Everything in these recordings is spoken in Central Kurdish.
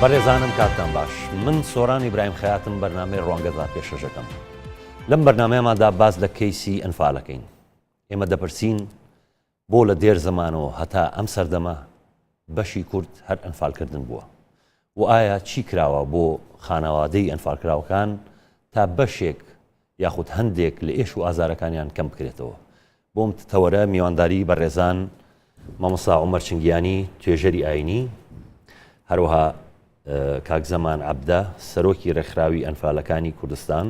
بەڕێزانم کاتتان باش من سۆران ئیبراهیم خەیاتم بەرنامەی ڕوانگەزا پێشەژەکەم لەم بەرنامەیەماندا باز لە کەیسی ئەنفالەکەین ئێمە دەپرسین بۆ لە دێر زەمانەوە هەتا ئەم سەردەما بەشی کورد هەر ئەنفالکردن بووە و ئایا چی کراوە بۆ خانەوادەی ئەنفالکراوەکان تا بەشێک یاخود هەندێک لە ئێش و ئازارەکانیان کەم بکرێتەوە بۆم تەوەرە میوانداری بەڕێزان مامۆستا عومەر چنگیانی توێژەری ئاینی هەروەها کاک زەمان عەبدە سەرۆکی ڕێکخراوی ئەنفالەکانی کوردستان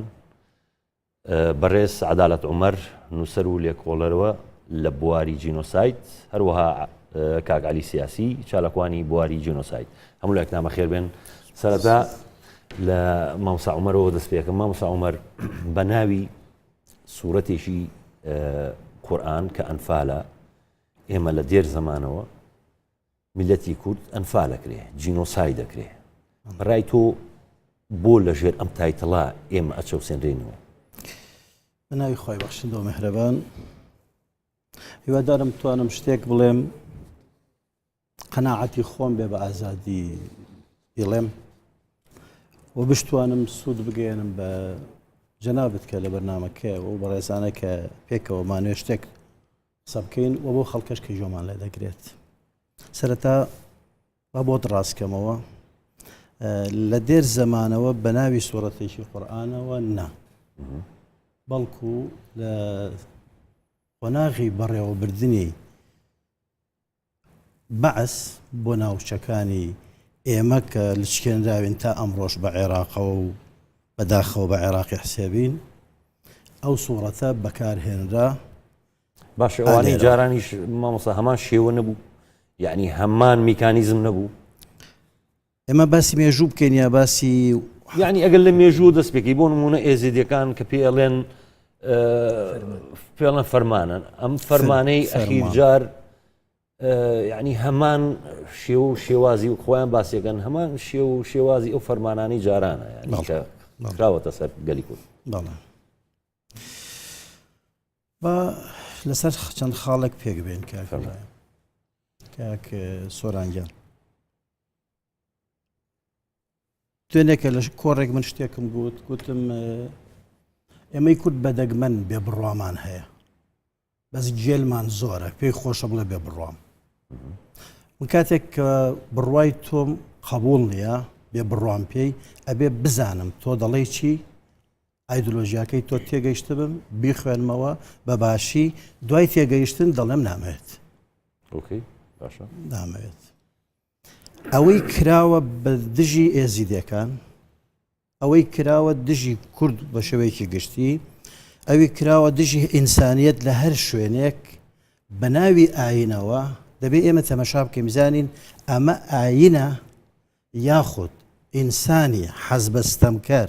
بەڕێز عەدالەت عومەر نووسەر و لێکۆڵەرەوە لە بواری جینۆسایت هەروەها کاک عەلی سیاسی چالاکوانی بواری جینۆسایت هەموو لە یەکنامە خێر بێن سەرەتا لە مامۆستا عومەرەوە دەست پێکەم مامۆستا عومەر بە ناوی سوورەتێکی قورئان کە ئەنفالە ئێمە لە دێر زەمانەوە میلەتی کورد ئەنفالەکرێ جینۆسای دەکرێ بەڕای تۆ بۆ لەژێر ئەم تایتڵا ئێمە ئەچەوسێنرێنەوە بەناوی خۆی بەخشندەوە میهرەبان هیوادارم توانم شتێک بڵێم قەناعەتی خۆم بێ بە ئازادی بڵێم و بشتوانم سوود بگەێنم بە جەنابەت کە لە بەرنامەکە و بە ڕێزانە کە پێکەوە مانوێ شتێک قسە بکەین و بۆ خەڵکەش کە ژۆمان لێ دەگرێت سەرەتا با بۆت ڕاستکەمەوە لە دێر زەمانەوە بە ناوی سوورەتێکی قورئانەوە نا بەڵکو لە قۆناغی بەڕێوەبردنی بەعس بۆ ناوچەکانی ئێمە کە لچکێنراوین تا ئەمڕۆژ بە عێراقەوە و بەداخەوە بە عێراقی حسێبین ئەو سوورەتە بەکارهێنرا باشە ئەوانەی جارانیش مامۆستا هەمان شێوە نەبوو یعنی هەمان میکانیزم نەبوو ئێمە باسی مێژوو بکەین یا باسی یعنی ئەگەر لە مێژوو دەست پێکەی بۆ نمونە ئێزیدیەکان کە پێڵێن فەرمانن ئەم فەرمانەی ئەخیر جار یعنی هەمان شێو و شێوازی و خۆیان باسیەکەن هەمان شێو و شێوازی ئەو فەرمانانەی جارانە یعنی کە کراوەتە سەر گەلی کورد بەڵێ با لەسەر چەند خاڵێک پێک بێن کاک سۆرانگیان دوێنێکە لە کۆڕێک من شتێکم گوتم ئێمەی کورد بەدەگمەن بێ بڕوامان هەیە بەس گێلمان زۆرە پێی خۆشە بڵێ بێ بڕوام من کاتێک کە بڕوای تۆم قبول نییە بێ بڕوام پێی ئەبێ بزانم تۆ دەڵێ چی ئایدۆلۆژیاکەی تۆ تێگەیشت بم بیخوێنمەوە بە باشی دوای تێگەیشتن دەڵێم نامەوێت نامەوێت ئەوەی کراوە بە دژی ئێزیدەکان ئەوەی کراوە دژی کورد بە شێوەیەکی گشتی ئەوی کراوە دژی ئینسانیەت لە هەر شوێنێک بە ناوی ئاینەوە دەبێت ئێمە تەمەشا بکەین بزانین ئەمە ئاینە یاخود ئینسانی حەز بە ستەمکەر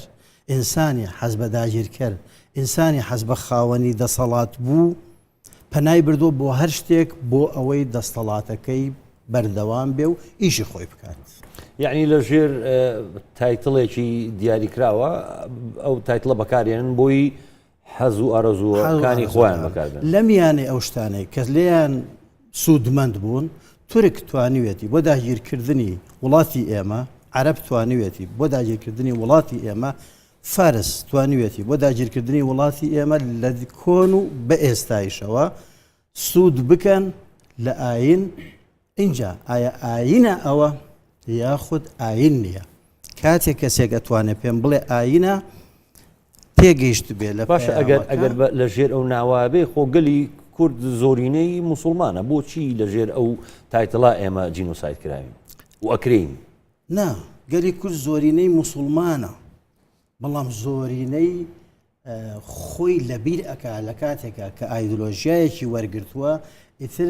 ئینسانی حەز بە داگیرکەر ئینسانی حەز بە خاوەنی دەسەڵات بوو پەنای بردۆ بۆ هەر شتێک بۆ ئەوەی دەستەڵاتەکەی بەردەوام بێ و ئیشی خۆی بکات یعنی لە ژێر تایتڵێکی دیاریکراوە ئەو تایتڵە بەکارێنن بۆی حەز و ئارەزووەکانی خۆیان بەکاردن لە میانێ ئەو شتانەی کە لێیان سوودمەند بوون تورک توانیوێتی بۆ داگیرکردنی وڵاتی ئێمە عەرەب توانیوێتی بۆ داگیرکردنی وڵاتی ئێمە فارس توانیوێتی بۆ داگیرکردنی وڵاتی ئێمە لە کۆن و بە ئێستایشەوە سوود بکەن لە ئاین اینجا ئایا ئاینە ئەوە یاخود ئاین نییە کاتێک کەسێک ئەتوانێت پێم بڵێ ئاینە تێگەیشت بێ لە باشە ئەگەر لە ژێر ئەو ناوابێ خۆگەلی کورد زۆرینەی موسڵمانە بۆچی لە ژێر ئەو تایتڵا ئێمە جینۆسایت کراوین و ئەکرین نا گەلی کورد زۆرینەی موسڵمانە بەڵام زۆرینەی خۆی لەبیر ئەکا لە کاتێکە کە ئایدۆلۆژیایەکی وەرگرتووە ئیتر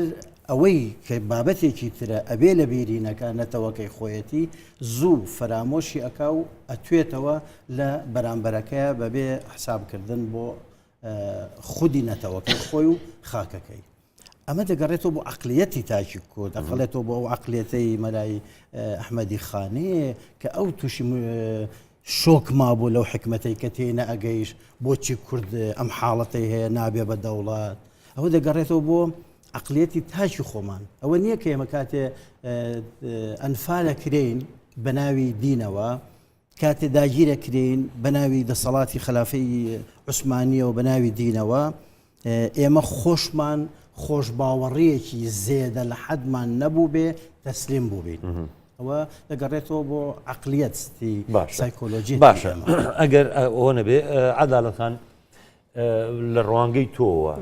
ئەوەی کە بابەتێکی ترە ئەبێ لە بیرینەکە نەتەوەکەی خۆیەتی زوو فەرامۆشی ئەکا و ئەتوێتەوە لە بەرامبەرەکەیە بەبێ حسابکردن بۆ خودی نەتەوەکەی خۆی و خاکەکەی ئەمە دەگەڕێتەوە بۆ عەقلیەتی تاکی کورد دەخەڵێتەوە بۆ ئەو عەقلیەتەی مەلای ئەحمەدی خانێ کە ئەو تووشی شۆک مابوو لەو حکمەتەی کە تێنە ئەگەیش بۆچی کورد ئەم حاڵەتەی هەیە نابێ بە دەوڵات ئەوە دەگەڕێتەوە بۆ عقليتي تاجي خومان او نيك يا مكاتي انفال كرين بە ناوی دینەوە کاتێ داگیرەکرین بە ناوی دەسەڵاتی خلافەی عوسمانیەوە بە ناوی دینەوە ئێمە خۆشمان خۆش باوەڕیەکی زێدە لە حەدمان نەبوو بێ تەسلیم بوو بین ئەوە دەگەڕێتەوە بۆ عقلیەتی سایکۆلۆژی باشە ئەگەر ئەوە نەبێ عەدالەتان لە ڕوانگەی تۆوە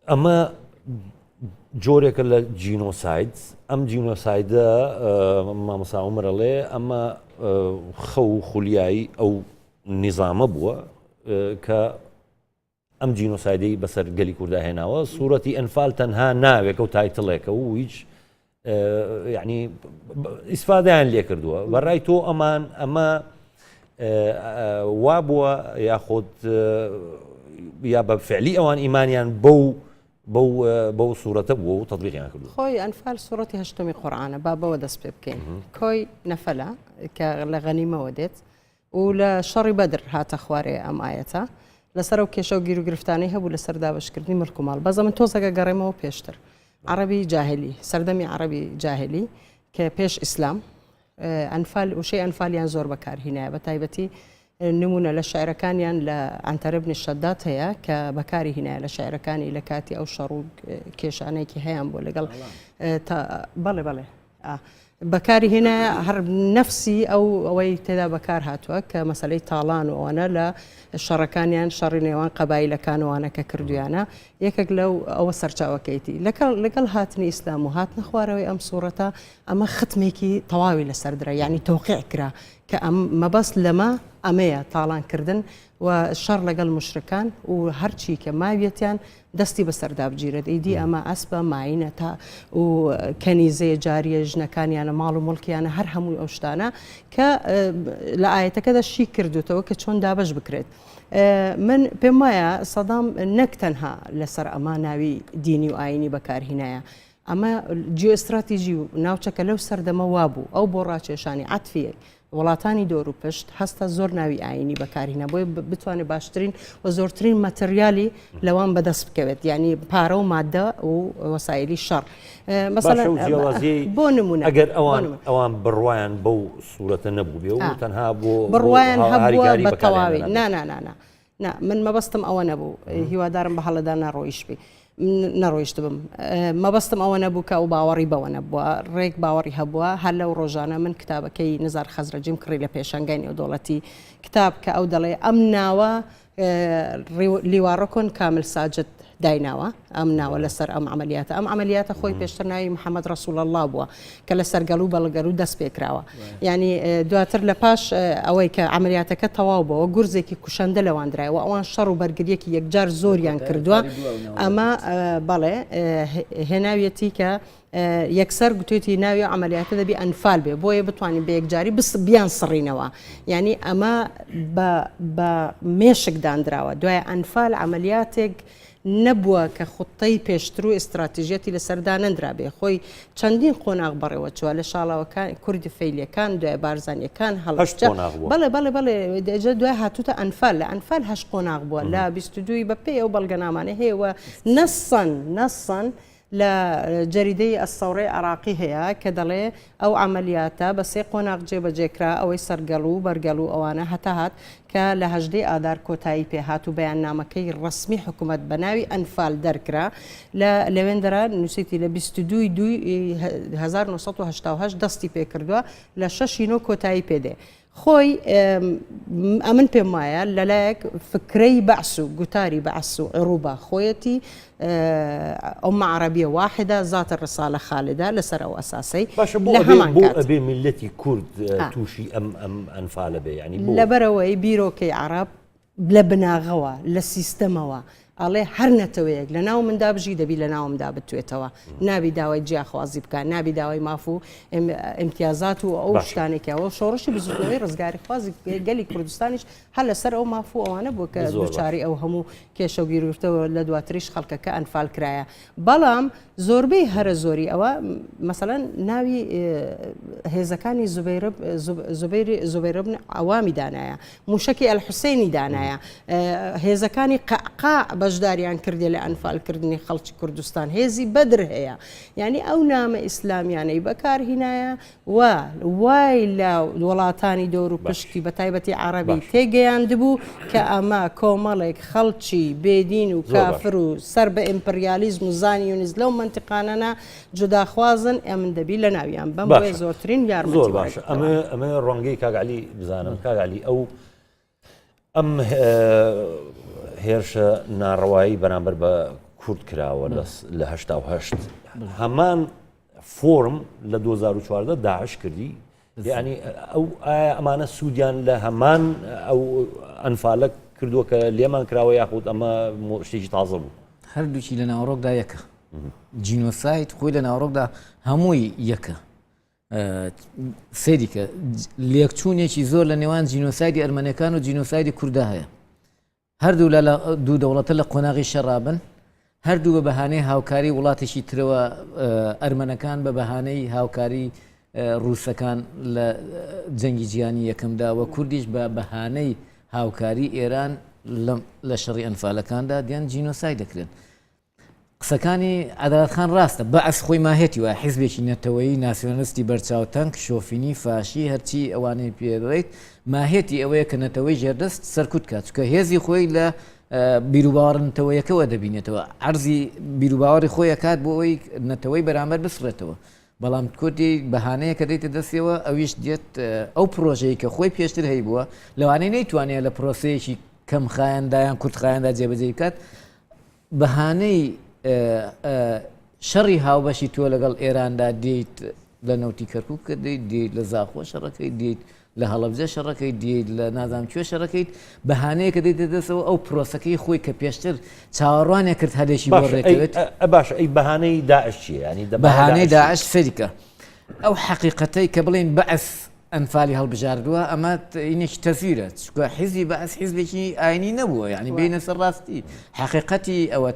ئەمە جۆرێکە لە جینۆساید ئەم جینۆسایدە مامۆستا عومەرەڵێ ئەمە خەو و خولیایی ئەو نیزامە بووە کە ئەم جینۆسایدەی بەسەر گەلی کووردا هێناوە سوورەتی ئەنفال تەنها ناوێکە و تایتڵێکە و هیچ یعنی ئیسفادەیان لێ کردووە بەڕای تۆ ئەمە وا بووە یاخۆت یا بە فعلی ئەوان ئیمانیان بەو سوورەتە بووە و تەطبیقیان کردو خۆی ئەنفال سوورەتی هەشتمی قورئانە با بەوە دەست پێ بکەین کۆی نەفەلە کە لە غەنیمەوە دێت و لە شەڕی بەدر هاتە خوارێ ئەم ئایەتە لەسەر ئەو کێشە و گیر و گرفتانەی هەبوو لەسەر دابەشکردنی ملک و ماڵ بەزە من تۆزەگە گەڕێمەوە پێشتر عربی جاهلی سەردەمی عربی جاهلی کە پێش ئیسلام ئەنفال وشەی ئەنفالیان زۆر بەکارهێنایە بە تایبەتی نمونە لە شاعرەکانیان لە عنتەرە بن شەداد هەیە کە بەکاری هێنایە لە شاعرەکانی لە کاتی ئەو شەڕ و کێشانەیەکی هەیەیان بۆ لەگەڵ بەڵێ بەکاری هێنا هەر نەفسی ئەوەی تێدا بەکار هاتووە کە مەسلەی تاڵان و ئەوانە لە شەڕەکانیان شەڕی نێوان قەبایلەکانەوانە کە کردویانە یەکێک لەو ئەوە سەرچاوەکەیتی لەگەڵ هاتنی ئیسلام و هاتنە خوارەوەی ئەم سوورەتە ئەمە ختمێکی تەواوی لەسەردرا یعنی تەوقیع کرا کە مەبەست لەمە ئەمەیە تاڵانکردن و شەڕ لەگەڵ مشرکان و هەرچی کە ماویەتیان دەستی بەسەردا بگیرێت ئیدی ئەمە ئەسبە ماینە تا و کەنیزەیە جاریە ژنەکانیانە ماڵ و مڵکیانە هەر هەمووی ئەو شتانە کە لە ئاەتەکەدا شی کردوتەوە کە چۆن دابش بکرێت من پێم وایە سەدام نەک تەنها لەسەر ئەمە ناوی دینی و ئاینی بەکارهێنایە ئەمە جیۆستراتیژی و ناوچەکە لەو سەردەمە وابوو ئەو بۆ ڕاکێشانی عەتفیە وڵاتانی دۆر و پشت هەستە زۆر ناوی ئاینی بەکارهێنا بۆی بتوانێت باشترین و زۆرترین مەتریالی لەوان بەدەست بکەوێت یعنی پارە و مادە و وەسایلی شەڕ بۆ نمونە ئەگەر ئەوان بڕوایان بەو سوورەتە نەبوو بێ و تەنها بۆ بڕوایان هەبووە بە تەواوی نا من مەبەستم ئەوە نەبوو هیوادارم بە هەڵەدا نەڕۆیش بێ نەڕۆیشت بم مەبەستم ئەوە نەبوو کە ئەو باوەڕی بەوە نەبووە ڕێک باوەڕی هەبووە هەر لەو ڕۆژانە من کتابەکەی نزار خەزرەجیم کڕی لە پێشنگای نێودەوڵەتی کتاب کە ئەو دەڵێ ئەم ناوە لیواڕۆکۆن کامل ساجد دایناوە ئەم ناوە لەسەر ئەم عملیاتە خۆی پێشتر ناوی محەممەد ڕەسوول الله بووە کە لە سەرگەڵ و بەڵگەل و دەست پێکراوە ینی دواتر لە پاش ئەوەی کە عملیاتەکە تەواو بەوە گورزێکی کوشەندە لەواندرایەوە ئەوان شەڕ و بەرگریەکی یەکجار زۆریان کردووە ئەمە بەڵێ هێناویەتی کە یەکسەر گوتێتی ناوی عملیاتە دەبی ئەنفال بێ بۆیە بتوانین بە یەکجاری بیان سڕینەوە ینی ئەمە بە مێشک دانراوە دوای ئەنفال عملیاتێک نەبووە کە خوتەی پێشتر و ئستراتیژەتی لەسەردا نەندرابێ خۆی چەندین قۆناغ بەڕێوە چوە لە شاڵاوەکان کوردی فەیلیەکان دوای بارزانیەکان هەڵشتە بەڵێ دەجە دوای هاتوتە ئەنفال لە ئەنفال هەش قۆناغ بووە لە 22 بەپێ ئەو بەڵگەنامانە هەیەوە نەسەن لە جەریدەی ئەسەوڕێ عراقی هەیە کە دەڵێ ئەو عملیاتە بە سێ قۆناغ جێبەجێکرا ئەوەی سەرگەڵ و بەرگەڵ و ئەوانە هەتا هات کە لە 18 ئادار کۆتایی پێهات و بەیاننامەکەی ڕسمی حکوومەت بە ناوی ئەنفال دەرکرا لە لەوێندەرا نووسیتی لە 22/1980 دەستی پێکردووە لە 6 کۆتایی پێدێ خۆی ئەمن پێم وایە لەلایەک فکرەی بەعس و گوتاری بەعس و عروبە خۆیەتی ئەمە عەرەبیە واحدە زاتە ڕسالە خالدە لەسەر ئەو ئەساسەی لە هەمان کات بۆ ئەبێ میلەتی کورد تووشی ئەم ئەنفالە بێ ینی لەبەرەوەی بیرۆکەی عەرەب لە بناغەوە لە سیستەمەوە ئەڵێ هەر نەتەوەیەک لە ناو مندا بژی دەبی لە ناومدا بتوێتەوە نابی داوای جیاخوازی بکە نابی داوای ماف و ئیمتیازات و ئەو شتانێکەوە شۆڕشی بزودنەوەی ڕزگاری خوازی گەلی کوردستانیش هەر لەسەر ئەو ماف و ئەوانە بوو کە دووچاری ئەو هەموو کێشە و گیرورتەوە لە دواتریش خەڵکەکە ئەنفال کرایە بەڵام زۆربەی هەرە زۆری ئەوە مەسەڵەن ناوی هێزەکانی زوبەیر بن ئەوامی دانایە موشکی ئەلحوسێنی دانایە هێزەکانی قەعقاع بەشداریان کردێ لە ئەنفالکردنی خەڵکی کوردستان هێزی بەدر هەیە یعنی ئەو نامە ئیسلامیانەی بەکارهینایە وای لە وڵاتانی دەور و پشتی بە تایبەتی عەرەبی تێگەیاندبوو کە ئەمە کۆمەڵێک خەڵکی بێدین و کافر و سەر بە ئیمپریالیزم و زانیونیز لەو منتیقانەنا جوداخوازن ئەمن دەبی لە ناویان بەم بۆیە زۆرترین یارمەتی زۆر باشە ئەمە ڕەنگەی کاگعلی بزانم کاگعلی ئەم هێرشە ناڕەوایی بەرامبەر بە کورد کراوە لە 1970 هەمان فۆرم لە 2014 داعش کردی یعنی ئەو ئەمانە سوودیان لە هەمان ئەو ئەنفالە کردووە کە لێمان کراوە یاخود ئەمە شتێکی تازە بوو هەردووکی لە ناوڕۆکدا یەکە جینۆسایت خۆی لە ناوڕۆکدا هەمووی یەکە سێریکە لێکچوونێکی زۆر لە نێوان جینۆسایدی ئەرمەنەکان و جینۆسایدی کووردا هەیە هەردوو لە دوو دەوڵەتە لە قۆناغی شەڕابن هەردوو بە بەهانەی هاوکاری وڵاتێکی ترەوە ئەرمەنەکان بە بەهانەی هاوکاری ڕووسەکان لە جەنگی جیهانی یەکەمدا و کوردیش بە بەهانەی هاوکاری ئێران لە شەڕی ئەنفالەکاندا دیان جینۆسای دەکرێن قسەکانی عەدالەتخان ڕاستە بەعەس خۆی ماهێتی وایە حیزبێکی نەتەوەیی ناسیۆنەلیستی بەرچاوتەنگ شۆفینی فاشی هەرچی ئەوانەی پێدەڵێت ماهێتی ئەوەیە کە نەتەوەی ژێردەست سەرکوت کات چکە هێزی خۆی لە بیرروباوەڕ نەتەوەیەکەوە دەبینێتەوە عەرزی بیرروباوەڕی خۆی ئەکات بۆ ئەوەی نەتەوەی بەرامبەر بسڕێتەوە بەڵام کوردی بەهانەیە کە دەیتە دەستەوە ئەویش دێت ئەو پرۆژەیە کە خۆی پێشتر هەی بووە لەوانەیە نەیتوانێت لە پرۆسەیەکی کەم خایەندایان کورد خایەندا جێبەجێ بکات بەهانەی شەڕی هاوبەشی تۆ لەگەڵ ئێراندا دیت لە نەوتی کەرکووک کە دیت لە زاخۆ شەڕەکەی دیت لە هەڵەبجە شەڕەکەی دیت لە نازام کوێ شەڕەکەیت بەهانەیە کە دەیتە دەستەوە ئەو پرۆسەکەی خۆی کە پێشتر چاوەڕوانێ کرد هەدێکی بۆ ڕێکەوێت باش ئەی بەهانەی داعش چیە ینی بەهانەی داعش سەریکە ئەو حەقیقەتەی کە بڵێن بەعەس ئەنفالی هەڵبژاردووە ئەمە ئینێکی تەزیرە چکە حیزبی بەعەس حیزبێکی ئاینی نەبووە یعنی بینە سەر ڕاستی حەقیقەتی ئەوە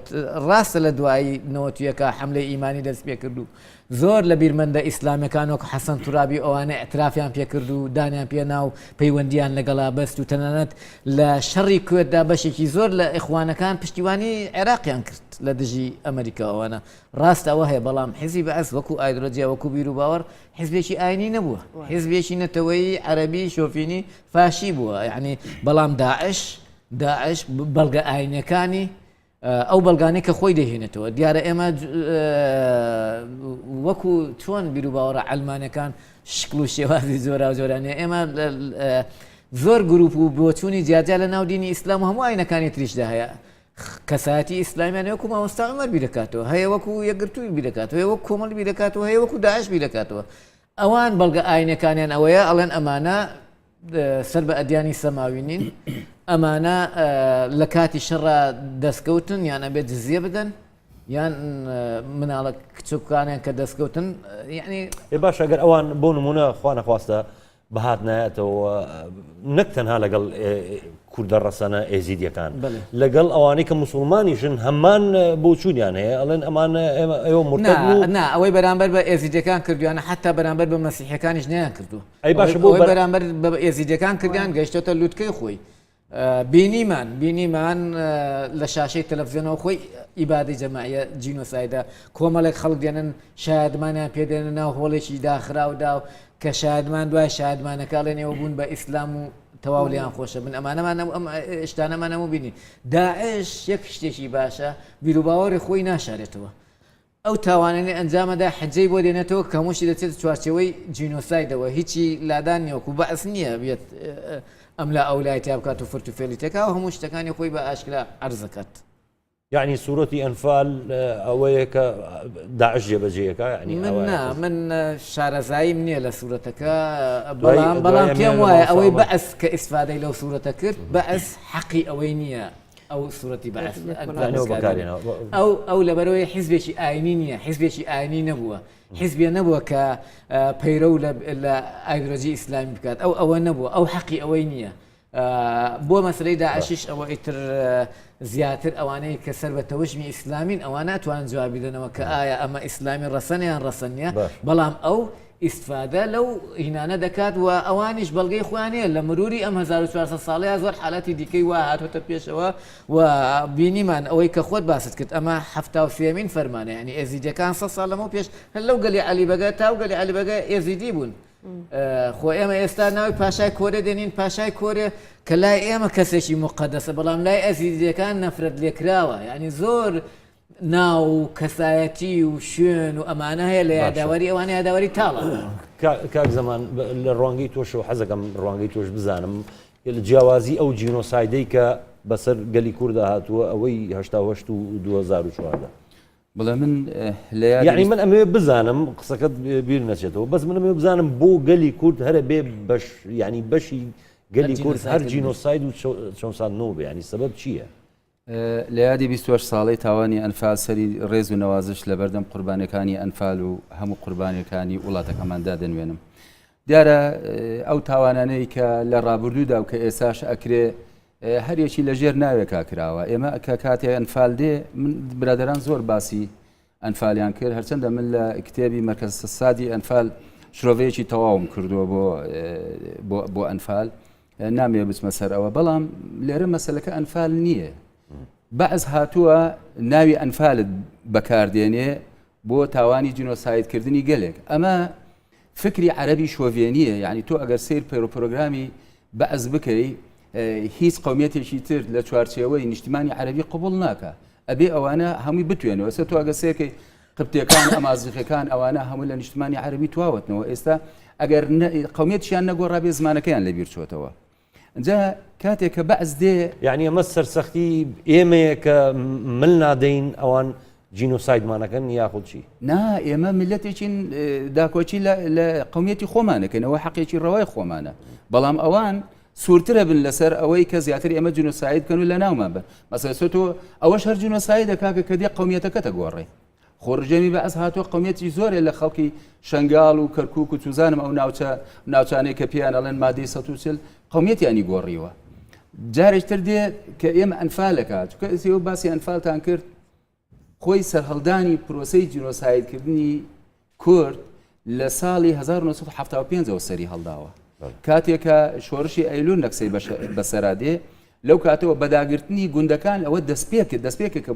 ڕاستە لە دوایی نەوەتویەکە حەملەی ئیمانی دەست پێ کردو زۆر لە بیرمەندە ئیسلامیەکان وەکو حەسەن تورابی ئەوانە ئەترافیان پێکرد و دانیان پێ ناو پەیوەندیان لەگەڵا بەست و تەنانەت لە شەڕی کوێردا بەشێکی زۆر لە ئیخوانەکان پشتیوانی عێراقیان کرد لە دژی ئەمریکاوانە ڕاست ئەوە هەیە بەڵام حیزبی بەعەس وەکو ئایدۆلۆجیا وەکو بیرروباوەڕ حیزبێکی ئاینی نەبووە حیزبێکی نەتەوەیی عەرەبی شۆفینی فاشی بووە یعنی بەڵام داعش بەڵگە ئاینەکانی ئەو بەڵگانەی کە خۆی دەهێنێتەوە دیارە ئێمە وەکو چۆن بیرروباوەڕە ئەلمانەکان شکل و شێوازی زۆرا زۆرانەیە ئێمە زۆر گروپ و بۆچوونی جیاجا لە ناو دینی ئیسلام و هەموو ئاینەکانی تریشدا هەیە کەسایەتی ئیسلامیان وەکو مامۆستا عومەر بیرەکاتەوە هەیە وەکو یەکگرتووی بیرەکاتەوە هەیە وەکو کۆمەڵ بیرەکاتەوە هەیە وەکو داعش بیرەکاتەوە ئەوان بەڵگە ئاینەکانیان ئەوەیە ئەڵێن ئەمانە سەر بە ئەدیانی سەماوی نین ئەمانە لە کاتی شەڕە دەستکەوتن یان ئەبێت جزیە بدەن یان مناڵە کچووکانیان کە دەستکەوتن یعنی باش ئەگەر ئەوان بۆ نمونە خوا نەخواستە بەهات نایەتەوە نەک تەنها لەگەڵ کوردە ڕەسەنە ئێزیدیەکان لەگەڵ ئەوانەی کە موسڵمانیشن هەمان بۆچوونیان هەیە ئەڵێن ئەمانە ئێوە مرتەد نا ئەوەی بەرامبەر بە ئێزیدەکان کردویانە حتا بەرامبەر بە مەسیحەکانیش نەیان کردو ئەی باشە بۆ بەرامبەر بە ئێزیدەکان کردیان گەیشتۆتە لووتکەی خۆی بینیمان لە شاشەی تەلەڤیزیۆنەوە خۆی ئیبادەی جەماعیە جینۆسایدا کۆمەڵێک خەڵک دێنن شایدمانیان پێدێنە ناو هۆڵێکی داخراودا و کە شایدمان دوای شایدمانەکەڵێن ئێوە بوون بە ئیسلام و تەواو لیان خۆشە من ئەمانەمان ئەم شتانەمان هەموو بینی داعش یەک شتێکی باشە بیرروباوەڕی خۆی ناشارێتەوە ئەو تاوانانی ئەنجامەدا حەجەی بۆ دێنێتەوە کە هەمووشی دەچێت چوارچێوەی جینۆسایدەوە هیچی لادان نیوەکو بەعەس نییە بێت ئەم لە ئەولایەتیا بکات و فرتوفێلی تێکا و هەموو شتەکانی خۆی بە ئاشکرا عەرزەکات یعنی سوورەتی ئەنفال ئەوەیە کە داعش جێبەجێیەکە یعنی من شارەزاییم نییە لە سوورەتەکە بەڵام پێم وایە ئەوەی بەعەس کە ئیسفادەی لەو سوورەتە کرد بەعەس حەقی ئەوەی نییە ئەو سوورەتی بەعەس ئەو لەبەرەوەی حیزبێکی ئاینی نییە حیزبێکی ئاینی نەبووە حیزبێ نەبووە کە پەیرە و لە ئایدۆلۆژی ئیسلامی بکات ئەوە نەبووە ئەو حەقی ئەوەی نییە بۆ مەسلەی داعشیش ئەوە ئیتر زیاتر ئەوانەی کە سەر بە تەوژمی ئیسلامین ئەوان ناتوانن جوابی دەنەوە کە ئایا ئەمە ئیسلامی ڕەسەنیان ڕەسەن نیە بەڵام ئەو ئیسفادە لەو هینانە دەکات و ئەوانیش بەڵگەی خوانێ لە مروری ئەم 1400 ساڵەیە زۆر حالەتی دیکەی وا هاتوۆتە پێشەوە و بینیمان ئەوەی کە خۆت باست کرد ئەمە 73مین فەرمانە ینی ئێزیدەکان 100 ساڵ لەمەوە پێش هەر لەو گەلی عەلیبەگە تا و گەلی عەلیبەگە ئێزیدی بوون خۆ ئێمە ئێستا ناوی پاشای کۆرە دێنین پاشای کۆرە کە لای ئێمە کەسێکی مقدسە بەڵام لای ئەزیدەکان نەفرەت لێکراوە ینی زۆر ناو کەسایەتی و شوێن و ئەمانە هەیە لە یاداوەری ئەوانە یاداوەری تاڵە کاک زەمان لە ڕوانگەی تۆش و حەزەکەم ڕوانگەی تۆش بزانم جیاوازی ئەو جینۆسایدەی کە بەسەر گەلی کووردا هاتووە ئەوەی 1970 و 2014 بڵێ من لە یعنی من ئەمێ بزانم قسەکەت بیر نەچێتەوە بەس من ئەمێ بزانم بۆ گەلی کورد هەرە بێ بەش ینی بەشی گەلی کورد هەر جینۆساید و چۆن ساڵ بێ ینی سەبەب چییە؟ لە یادی 28 ساڵی تاوانی ئەنفال سەری ڕێز و نەوازش لە بەردەم قوربانەکانی ئەنفال و هەموو قوربانەکانی وڵاتەکەماندا دەنوێنم دیارە ئەو تاوانانەی کە لە ڕابردوودا و کە ئێساش ئەکرێ هەرێکی لە ژێر ناوێکا کراوە ئێمە کە کاتێ ئەنفال دێ من برادران زۆر باسی ئەنفالیان کرد هەرچەندە من لە کتێبی مەرکەز سادی ئەنفال شرۆڤەیەکی تەواوم کردووە بۆ ئەنفال نامێ بچمە سەر ئەوە بەڵام لێرە مەسەلەکە ئەنفال نییە بەعز هاتووە ناوی ئەنفالت بەکاردێنێ بۆ تاوانی جینۆسایدکردنی گەلێک ئەمە فکری عەرەبی شۆڤێنیە یعنی تۆ ئەگەر سیر پەیڕۆپۆرۆگرامی بەعز بکەی هیچ قومیەتێکی تر لە چوارچێوەی نیشتیمانی عەرەبی قبول ناکە ئەبێ ئەوانە هەمووی بتوێنەوە ئێستا تۆ ئەگەر سێرکەی قبتیەکان ئەمازیغەکان ئەوانە هەموو لە نیشتیمانی عەرەبی تواوەتنەوە ئێستا ئەگەر قومیەتیان نەگۆڕا بێ زمانەکەیان لەبیر چۆتەوە اینجا کاتێک کە بەعز دێ یعنی ئەمە سەرسەختی ئێمەیە کە من نادەین ئەوان جینۆسایدمانەکەن یاخود چی؟ نا ئێمە ملەتێکین داکۆچی لە قومیەتی خۆمانەکەنەوە حەقێکی ڕەوای خۆمانە بەڵام ئەوان سوورترە بن لەسەر ئەوەی کە زیاتر ئێمە جینۆساید بکەن و لە ناومان بن مەسەلەن تۆ ئەوەش هەر جینۆسایدە کاکە کە دێ قومیەتەکەتە گۆڕێ خۆڕژێمی بەعز هاتووە قومیەتی زۆرێ لە خەڵکی شەنگاڵ و کەرکووک و چوزانم ئەو ناوچانەی کە پێیان ئەڵێن مادەی 140 قومیەتیانی گۆڕیوە جارێکتر دێ کە ئێمە ئەنفالەکات چونکە ئێستا باسی ئەنفالتان کرد خۆی سەرهەڵدانی پرۆسەی جینۆسایدکردنی کورد لە ساڵی 1975 سەری هەڵداوە کاتێکە شۆڕشی ئەیلول نەکسەی بەسەرادێ لەو کاتەوە بەداگرتنی گوندەکان ئەوە دەستپێکێکە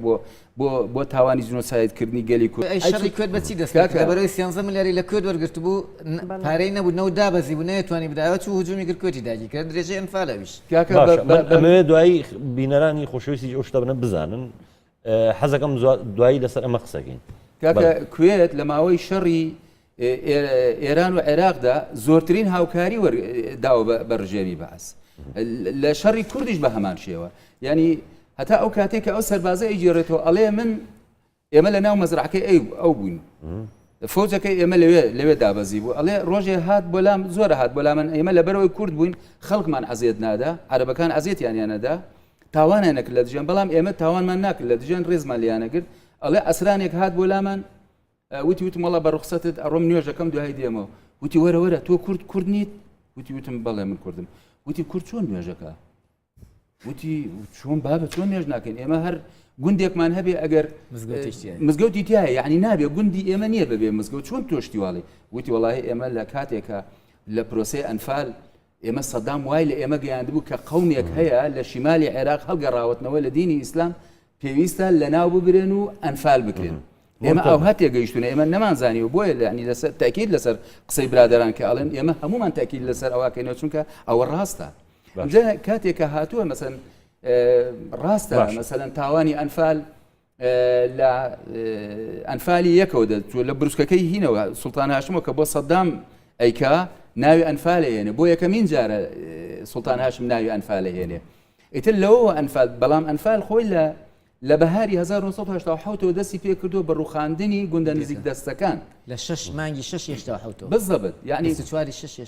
بۆ تاوانی جینۆسایدکردنی گەلی کورد شەڕی کورد بەچی دەستکە بەرەوەی 13 ملیاری لە کورد وەرگرت بوو پارەی نەبوو نەو دابەزی بوو نەیەتوانی بداوە چوو هجومی کرد کۆتی داگی کرد درێژەی ئەنفالەویش ئەمەوێ دوایی بینەرانی خۆشەویستی ئەو شتە بنە بزانن حەزەکەم دوایی لەسەر ئەمە قسەکەین کاکە کوێت لە ماوەی شەڕی ئێران و عێراقدا زۆرترین هاوکاری داوە بەڕژێمی بەعز لە شەڕی کوردیش بە هەمان شێوە ینی هەتا ئەو کاتێک کە ئەو سەربازە ئەیگێڕێتەوە ئەڵێ من ئێمە لە ناو مەزرعەکەی ئەو بووین فۆجەکەی ئێمە لەوێ دابەزی بوو ئەڵێ ڕۆژێ هات بۆلام زۆرە هات بۆلامن ئێمە لەبەرەوەی کورد بووین خەڵکمان عەزیەت نادا عەرەبەکان عەزیەتیان نەدا تاوانیان نەکرد لە دژیان بەڵام ئێمە تاوانمان ناکرد لە دژیان ڕێزمان لیانەگرت ئەڵێ ئەسرانێک هات بۆلامان وتی مەڵە بە ڕوخسەتت ئەڕۆم نوێژەکەم دوای دێمەوە وتی وەرە تۆ کورد نیت وتم بەڵێ من کوردم وتی کورد چۆن نوێژەکە وتی چۆن بابە چۆن نوێژ ناکەین ئێمە هەر گوندێکمان هەبێ ئەگەر مزگەوتی تایە یعنی نابێ گوندی ئێمە نییە ببێ مزگەوت چۆن تۆشتی واڵی وتی وەڵاهی ئێمە لە کاتێکە لە پرۆسەی ئەنفال ئێمە سەدام وای لە ئێمە گەیاندبوو کە قەومێک هەیە لە شیمالی عێراق هەڵگەڕاوەتنەوە لە دینی ئیسلام پێویستە لە ناو ببرێن و ئەنفال بکرێن ئێمە ئەو هەتێ گەیشتونە ئێمە نەمانزانیوە بۆیە ینی لەسەر تاکید لەسەر قسەی برادران کە ئەڵێن ئێمە هەمومان تاکید لەسەر ئەوەکەینەوە چونکە ئەوە ڕاستە کاتێکە هاتووە مەسەن ڕاستە مەسەلەن تاوانی ئەنفال لە ئەنفالی یەکەوە دەچوە لە بروسکەکەی هینەوە سوڵتان هاشمەوە کە بۆ سەدام ئەیکا ناوی ئەنفالە هێنێ بۆ یەکەمین جارە سوڵتان هاشم ناوی ئەنفالە هێنێ ئیتر لەوە ئەنفال بەڵام ئەنفال خۆی لە بەهاری 1970 دەستی پێ کردو بە ڕوخاندنی گوندە نزیک دەستەکان لە 6 مانگی 6 بالضبط یعنی چواری 6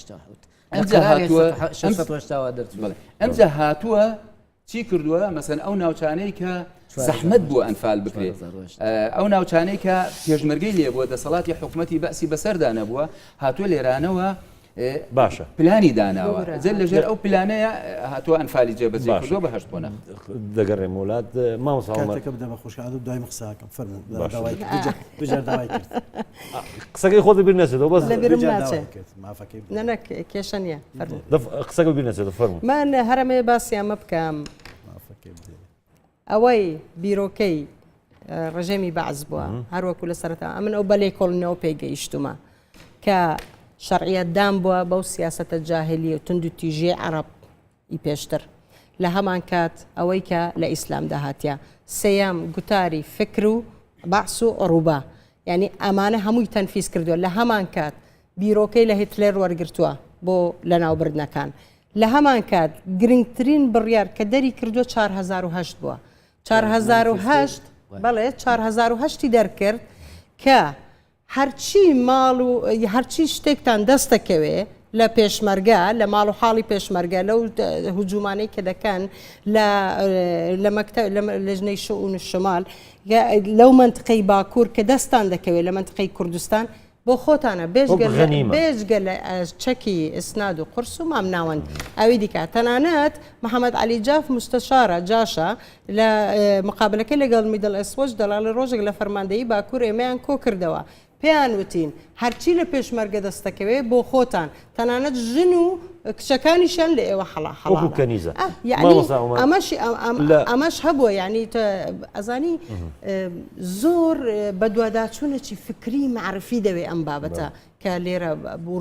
ئەمجا هاتووە چی کردووە مەسەن ئەو ناوچانەی کە زەحمەت بووە ئەنفال بکرێت ئەو ناوچانەی کە پێشمەرگەی لێ بووە دەسەڵاتی حکومەتی بەسی بەسەردا نەبووە هاتووە لێرانەوە باشە پلانی داناوە بگورە. جل لەژێر ئەو پلانەیە هاتووە ئەنفالی جێبەجێ باشە. کردووە بە 8 بۆ 9 دەگەڕێ وڵات مامۆستا عومەر کاتەکە بدەمە خۆشکات و دوای مەخساکەم فەرموو باش. داوای کرد دوجار داوای کرد قسەکەی خۆت بیر نەچێتەوە بەس لە بیرم دوجار ناچێت. داوای کرد مافەکەی بدە. نەنە کێشە نییە فەرموو. قسەکە بیر نەچێتە فەرموو من هەرمێ باسییان مە بکەم مافەکەی بدە. ئەوەی بیرۆکەی ڕژێمی بەعز بووە هەروەکو لە سەرتا ئەمن ئەو بەلێ کۆڵنەوە پێیگەیشتومە کە شەرعیەتدان بووە بەو سیاسەتە جاهلی و تند و تیژێ عەرەبی پێشتر لە هەمان کات ئەوەی کە لە ئیسلام داهاتیە سەیەم گوتاری فکر و بەعس و ئەڕووبا یعنی ئەمانە هەمووی تەنفیس کردووە لە هەمان کات بیرۆکەی لە هیتلێر وەرگرتووە بۆ لە ناوبردنەکان لە هەمان کات گرنگترین بڕیار کە دەری کردووە 4008 بووە 4008 بەڵێ 4008 دەرکرد کە هەرچی ماڵ و هەرچی شتێکتان دەستەکەوێ لە پێشمەرگە لە ماڵ و حاڵی پێشمەرگە لەو هجومانەی کە دەکەن لە مەکتەب لە ژنەی شەئون الشمال لەو منطقەی باکوور کە دەستان دەکەوێت لە منطقەی کوردستان بۆ خۆتانە بێژگە لە چەکی ئسناد و قرس و مام ناوەند ئەوی دیکە تەنانەت محەممەد علی جاف مستەشارە جاشە لە مقابلەکەی لەگەڵ میدڵ ئەسوەج دەڵال لە ڕۆژێک لە فەرماندەیی باکوور ئێمەیان کۆ کردەوە پێیان وتین هەرچی لە پێشمەرگە دەستەکەوێ بۆ خۆتان تەنانەت ژن و کچەکانیشان لە ئێوە وەکو کەنیزە ئەمەش هەبووە ینی ئەزانی زۆر بە دوواداچوونەی فکری معرفی دەوێ ئەم بابەتە کە لێرە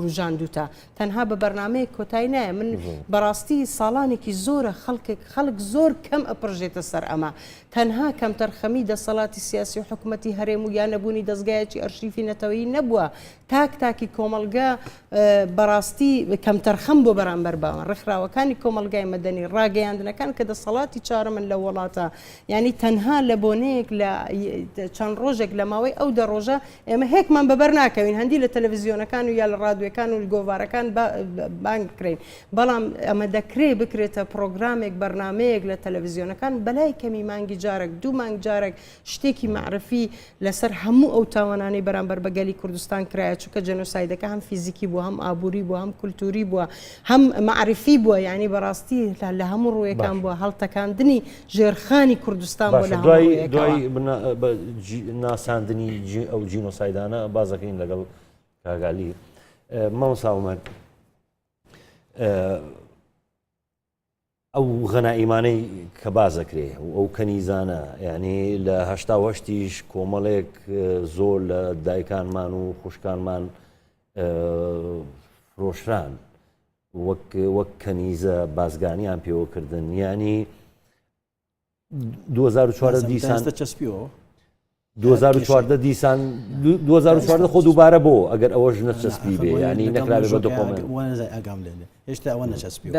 ڕژان دوتە تەنها بە بەرنمەیە کۆتایی نایە من بەڕاستی ساڵانێکی زۆرە خەڵک زۆر کەم ئەپڕژێتە سەر ئەمە تەنها کەم تەرخەمی دەسەڵاتی سیاسی و حکوومەتی هەرێم و یان نەبوونی دەستگایەکی ئەرشیفی نەتەوەیی نەبووە تاکی کۆمەلگا بەڕاستی کەم تەرخەم بۆ بەرامبەر باوە ڕێکخراوەکانی کۆمەلگای مەدەنی ڕاگەیاندنەکان کە دەسەڵاتی چارەمن لە وڵاتە ینی تەنها لە بۆنەیەک لە چەند ڕۆژێک لە ماوەی ئەو دەڕۆژە ئێمە هێکمان بەبەر ناکەوین هەندی لە تەلەڤیزیۆنەکان و یا لە ڕادیۆکان و گۆڤارەکان بانگ بکرین بەڵام ئەمە دەکرێت بکرێتە پرۆگرامێک بەرنمەیەک لە تەلەڤیزیۆنەکان بەلای کەمی مانگی جارێک دوو مانگ جارێک شتێکی معرفی لەسەر هەموو ئەو تاوانانەی بەرامبەر بەگەلی کوردستان کرایە چونکە جەنۆسایدەکە هەم فیزیکی بووە هەم ئابووری بووە هەم کولتوری بووە هەم معرفی بووە ینی بەڕاستی لە هەموو ڕوویەکان بووە هەڵتەکاندنی ژێرخانی کوردستان بۆ لە دوای ناساندنی ئەو جینۆسایدانە بازەکەین لەگەڵ کاگالی مامۆستا عومەر ئەو غەنائیمانەی کە بازەکرێ و ئەو کەنیزانە یعنی لە هەشتاوەشتیش کۆمەڵێک زۆر لە دایکانمان و خوشکانمان فرۆشران وەک کەنیزە بازگانیان پێوەکردن ینی 2014 دیسان 2014 دیسان 2014 خۆ دووبارە بۆ ئەگەر ئەوەش نەچەسپی بێ ینی نەکرابێ بە دۆکۆمنت ئەگام لێ هێشتا ئەوە نەچەسپی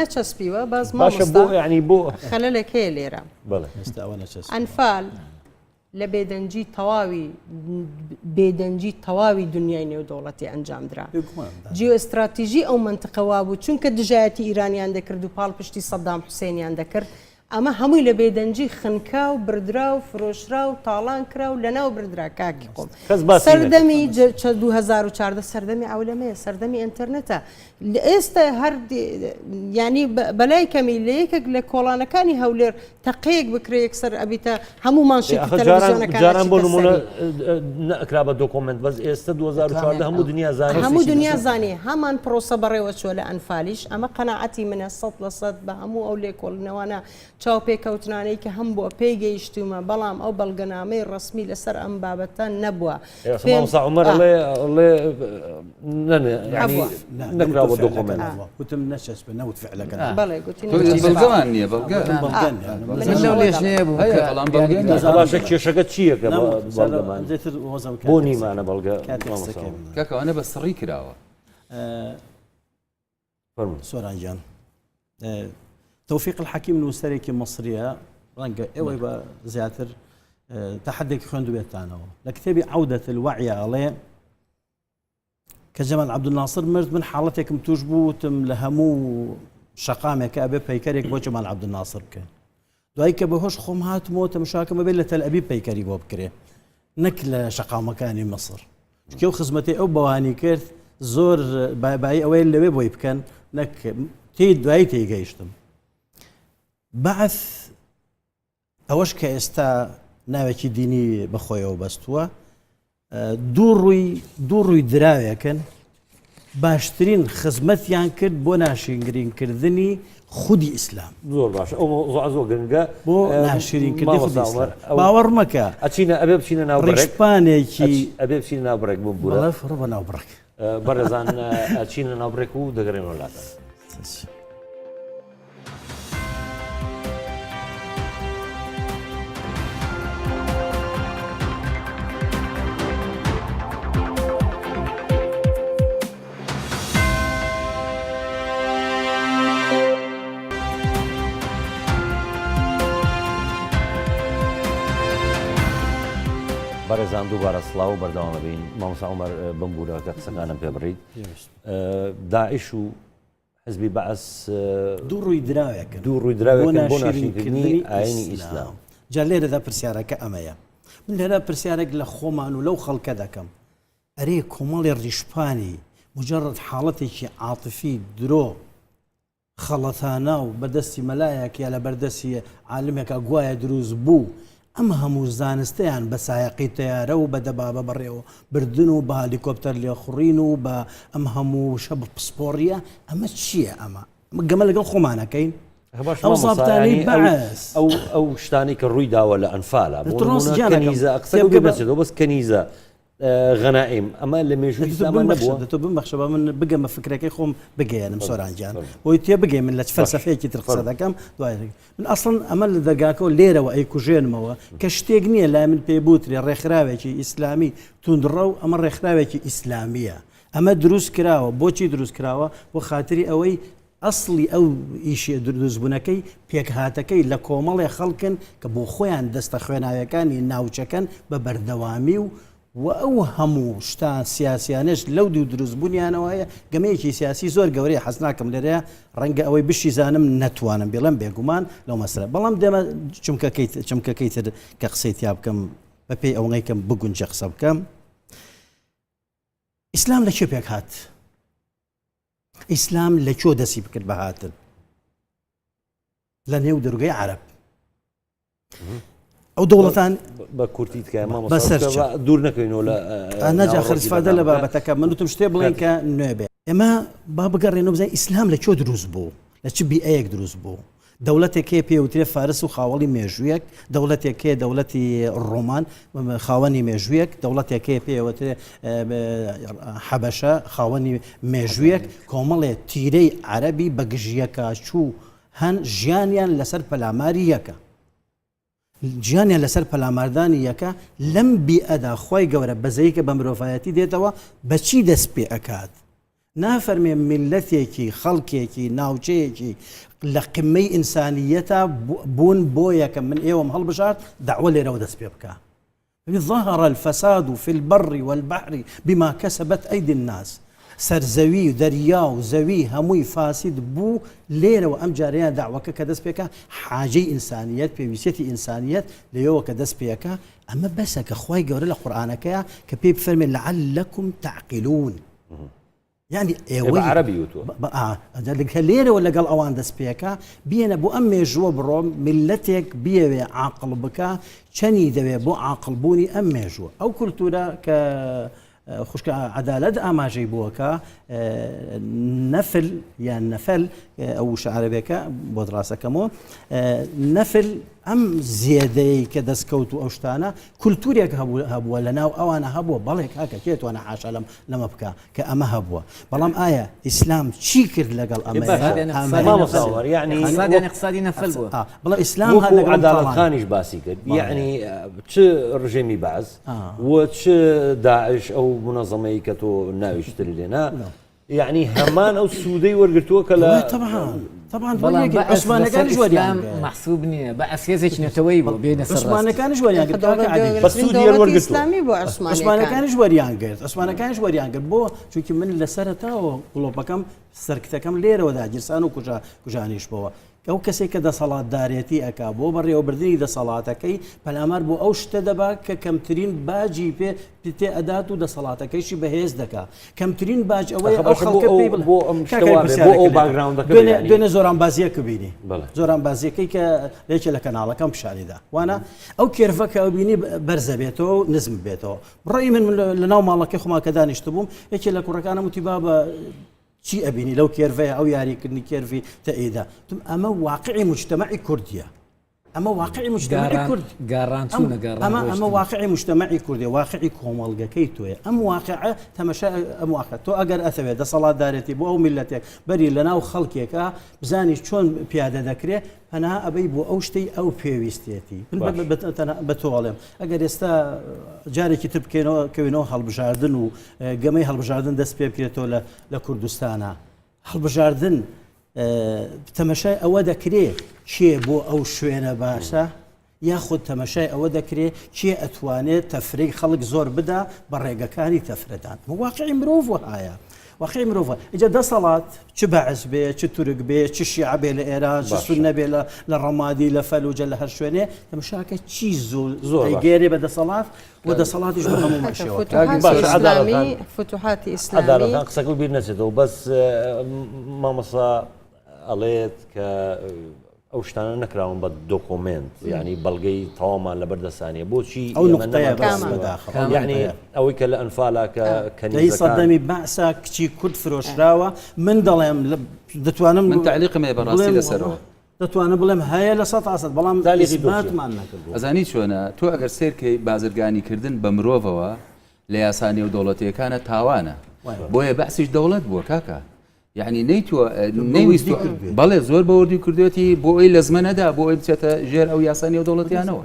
نەچەسپیوە باز باشە بۆ ینی بۆ خەلەلێکەیە لێرە هێستا ئەوە نەچەسپی ئەنفال لە بێدەنجی تەواوی دنیای نێودەوڵەتی ئەنجامدرا جیۆستراتیژی ئەو منطقەوا بوو چونکە دژایەتی ئیرانیان دەکرد و پاڵپشتی سەدام حوسێنیان دەکرد ئەمە هەمووی لە بێدەنجی خنکا و بردرا و فرۆشرا و تاڵان کرا و لەناو بردرا کاکی خۆم سەردەمی 2014 سەردەمی ئەولەمەیە سەردەمی ئینتەرنێتە ئێستا هەر ینی بەلای کەمی لە یەکێک لە کۆڵانەکانی هەولێر تەقەیەک بکرێ یەکسەر ئەبیتە هەموو مانشێکی تەلەڤیزیۆنەکان جاران بۆ نمونە نەکرا بە دۆکۆمنت بەس ئێستا 2014 هەموو دنیا زانی هەموو دنیا زانی هەمان پرۆسە بەڕێوە چۆ لە ئەنفالیش ئەمە قەناعەتی منە 100% بە هەموو ئەو لێکۆڵنەوەانە چاو پێکەوتنانەی کە هەم بۆ پێیگەیشتومە بەڵام ئەو بەڵگەنامەی ڕسمی لەسەر ئەم بابەتە نەبووە عومەر نەکرا بە دۆکۆمنت وتم نەچەسپ نەوت فعلەکە بەڵێ گوتی بەڵگەمان نییە باشە کێشەکە چییە کە بەڵگەمان بۆ نیمانە بەڵگە کاکەوانە بە سڕی کراوە سۆرانجان تەوفیق الحەکیم نووسەرێکی مەسریە ڕەنگە ئێوەی بە زیاتر تەحەدێکی خوێندو بێتانەوە لە کتێبی عەودەت الوەعی ئەڵێ کە جەمال عەبدولناسر مرد من حاڵەتێکم توش بوو وتم لە هەموو شەقامێکە ئەبێ پەیکەرێک بۆ جەمال عەبدولناسر بکەن دوایی کە بەهۆش خۆم هاتمەوە تەماشاکەمە بێت لە تەل ئەبیب پەیکەری بۆ بکرێ نەک لە شەقامەکانی مەسر چکە و خزمەتی ئەو بەوانی کرد زۆر بای ئەوەی لەوێ بۆی بکەن نەک تی دوایی تێگەیشتم بەعث ئەوەش کە ئێستا ناوێکی دینی بەخۆیەوە بەستووە دوو ڕووی دراوێکن باشترین خزمەتیان کرد بۆ ناشرینکردنی خودی ئیسلام زۆر باش ئەو زۆر گرنگە بۆ ناشرینکردنی خودی ئیسلام باوەڕ مەکە ئەچینە ئەبێ بچینە ناو ڕێژپانێکی ئەبێ بچینە ناو بڕێک بوو بووە فڕە بە ناو بڕێک بەڕێزان ئەچینە ناو بڕێک و دەگەڕێن وڵاتە. بەڕێزان دووبارە سڵاو بەردەوامە بین مامۆستا عومەر بم بوورەکە قسەکانم پێ بڕیت داعش و حزبی بەعس دوو ڕووی دراوێکە دوو ڕووی دراوێکن بۆ ناشرینکردنی ئاینی ئیسلام جا لێرەدا پرسیارەکە ئەمەیە من لێرە پرسیارێک لە خۆمان و لەو خەڵکە دەکەم ئەرێ کۆمەڵی ڕیشپانی مجرد حاڵەتێکی عاتفی درۆ خەڵەتانە و بەدەستی مەلایەک یا لە بەردەستی عالمێکە گوایە دروست بوو ئەمە هەموو زانستیان بە سایقی تیارە و بە دەبابە بەڕێوە بردن و بە هالیکۆپتەر لێخوڕین و بە ئەم هەموو شە پسپۆریە ئەمە چییە ئەمە گەمە لەگەڵ خۆمانەکەین ئەو زابطانەی بەعس ئەو شتانی کە ڕووی داوە لە ئەنفالە بەس کەنیزە غەنائیم ئەمە لە مێژووی ئیسلامان نەبووە تۆ بمبەخشە بە من بگەمە فکرەکەی خۆم بگەێنم سۆرانجان بۆی تێ بگەی من لە فەلسەفەیەکی تر قسە دەکەم دوای من ئەسڵن ئەمە لە دەرگاکەەوە لێرەوە ئەیکوژێنمەوە کە شتێک نییە لای من پێ بوتری ڕێکخراوێکی ئیسلامی توندڕە و ئەمە ڕێکخراوێکی ئیسلامیە ئەمە دروست کراوە بۆچی دروست کراوە بۆ خااتری ئەوەی ئەسڵی ئەو ئیشی دروستبوونەکەی پێکهاتەکەی لە کۆمەڵێ خەڵکن کە بۆ خۆیان دەستە خوێناویەکانی ناوچەکەن بە بەردەوامی و ئەو هەموو شتان سیاسیانش لەو دوو دروستبوونیانەوەیە گەمەیەکی سیاسی زۆر گەورەی حەز ناکەم لێرەیە ڕەنگە ئەوەی بشی زانم نەتوانم بێڵم بێگومان لەو مەسرە بەڵام دێمە چمکەکەی تر کە قسەی تیا بکەم بە پێی ئەوەی کەم بگونجە قسە بکەم ئیسلام لە چێ پێک هات ئیسلام لە چۆ دەسی بکرد بە هاتن لە نێو دەرگای عەرەب ئەو دەوڵەتان بە کورتی تکە بەسەر دوور نەکەینەوە لە نەجا خەرسفادە لە بابەتەکە من وتم شتێ بڵێن کە نوێ بێ ئێمە با بگەڕێنەوە بزانین ئیسلام لە چۆ دروست بوو لە چ بیئەیەک دروست بوو دەوڵەتێکێ پێوترێ فارس و خاوەڵی مێژوویەک دەوڵەتێکێ دەوڵەتی ڕۆمان خاوەنی مێژوویەک دەوڵەتێکێ پێوترێ حەبەشە خاوەنی مێژوویەک کۆمەڵێ تیرەی عەرەبی بە گژیەکە چوو هەن ژیانیان لەسەر پەلاماری یەکە گیانیان لەسەر پەلاماردانی یەکە لەم بیئەدا خۆی گەورە بەزەی کە بە مرۆڤایەتی دێتەوە بەچی دەست پێ ئەکات نافەرمێ میلەتێکی خەڵکێکی ناوچەیەکی لە قمەی ئینسانیەتە بوون بۆ یەکە من ئێوەم هەڵبژات داوە لێرەوە دەست پێ بکە ظهر الفساد في البر والبحر بما كسبت أيدي الناس سەرزەوی و دەریا و زەوی هەمووی فاسید بوو لێرەوە ئەم جاریان داواکە کە دەست پێکە حاجەی ئینسانیەت پێویستێتی ئینسانیەت لەوەوە کە دەست پێەکە ئەمە بەسە کە خوای گەورە لە قورئانەکەیە کە پێی بفەرمێ لعلکم تعقلون یعنی ئێوەی عەرەبی وتووە لێرەوە لەگەڵ ئەوان دەست پێەکە بێنە بۆ ئەم مێژووە بڕۆم میلەتێک بیەوێ عاقڵ بکە چەنی دەوێت بۆ عاقڵبوونی ئەم مێژووە ئەو کولتورە کە خوشکە عەدالەت ئاماژەی بووەکە نەفل یان نەفەل ئەو شعرەبێکە بۆ دڕاستەکەمەوە نەفل ئەم زیێدەی کە دەستکەوت و ئەو شتانە کولتورێک هەبووە لە ناو ئەوانە هەبووە بەڵێ کاکە کێتوانە حاشا لەمە بکە کە ئەمە هەبووە بەڵام ئایا ئیسلام چی کرد لەگەڵ ئەمە اقتصادی نەفل بووە بەڵام ئیسلام عەدالەتخانیش باسی کرد یعنی چ ڕژێمی باز و چ داعش ئەو منەظەمەی کە تۆ ناویشتری لێنا يعني هەمان ئەو سوودەی وەرگرتووە کە لە طبعا عوسمانەکانیش وەریان محسوب نییە بە ئەسێزێک نەتەوەی بۆ بێنە سەر عوسمانەکانیش وەریان کرد عوسمانەکانیش وەریان کرد عوسمانەکانیش وەریان کرد بۆ چونکی من لە سەرەتاوە گڵۆپەکەم سەرکتەکەم لێرەوەدا گیرسان و کوژانیش بەوە ئەو کەسێک کە دەسەڵاتدارێتی ئەکا بۆ بەڕێوەبردننی دەسەڵاتەکەی پەلامار بۆ ئەو شتە دەبا کە کەمترین باجی پێ ئەدات و دەسەڵاتەکەیشی بەهێز دەکا کەمترین باج ئەوەی ئەو خەڵکە دوێنێ زۆران بازیەکە بینی زۆران بازیەکەی کە لێکێ لە کەناڵەکەم پیشانیدا وانە ئەو کێرفەکە ئەو بینی بەرزە بێتەوە و نزم بێتەوە بڕی من لە ناو ماڵەکەی خۆما کە دانیشت بووم یەکێ لە کوڕەکانم وتی با بە چی ئەبینی لەو کێرڤەیە ئەو یاریکردنی کێرڤی تەئیدا ئەمە واقعی مجتمعی کوردیە ئەمە واقعی مجتمعی کورد ئەمە واقعی مجتمعی کوردی واقعی کۆمەڵگەکەی تۆیە ئەم واقعە تەمەشا ئەم واقع تۆ ئەگەر ئەتەوێت دەسەڵاتدارێتی بۆ ئەو میلەتێک بەری لە ناو خەڵکێکە بزانی چۆن پیادە دەکرێت هەنا ئەبەی بۆ ئەو شتەی ئەو پێویستێتی بە تۆڵێم ئەگەر ئێستا جارێکی تر بکەینەوە کەوینەوە هەڵبژاردن و گەمەی هەڵبژاردن دەست پێ بکرێتەوە لە کوردستانە هەڵبژاردن تەمەشای ئەوە دەکرێت چێ بۆ ئەو شوێنە باشە یاخود تەمەشای ئەوە دەکرێت چێ ئەتوانێت تەفرەی خەڵک زۆر بدا بە ڕێگەکانی تەفرەدان واقعی مرۆڤ وایە واقعی مرۆڤ ئەجا دەسەڵات چ بەعز بێ چ تورک بێ چ شیعە بێ لە ئێران چ سوننە بێ لە ڕەمادی لە فەلوجە لە هەر شوێنێ تەمەشاکە چی زۆر گێرێ بە دەسەڵات و دەسەڵاتیش بە هەموو مەشێوە فتوحاتی ئیسلامی قسەکە بیر نەچێتەوە بەس مامەسا ئەڵێت کە ئەو شتانە نەکراون بە دۆکۆمنت یعنی بەڵگەی تەوامان لە بەردەستانیە بۆچی ئەو نقطەیە یعنی ئەوەی کە لە ئەنفالا کەنی سەدەمی باسا کچی کورد فرۆشراوە من دەڵێم دەتوانم من تعلیقمێ بەڕاستی لەسەرەوە دەتوانە بڵێم هەیە لە 100% بەڵام ئیسباتمان نەکردووە ئەزانی چۆنە تۆ ئەگەر سێرکەی بازرگانیکردن بە مرۆڤەوە لە یاسانی و دەوڵەتیەکانە تاوانە بۆیە بەعسیش دەوڵەت بووە کاکە یعنی نەیویست بەڵێ زۆر بەوردی کردوێتی بۆ ئەوی لە زمانەدا بۆ ئەوی بچێتە ژێر ئەو یاسانی و دەوڵەتیانەوە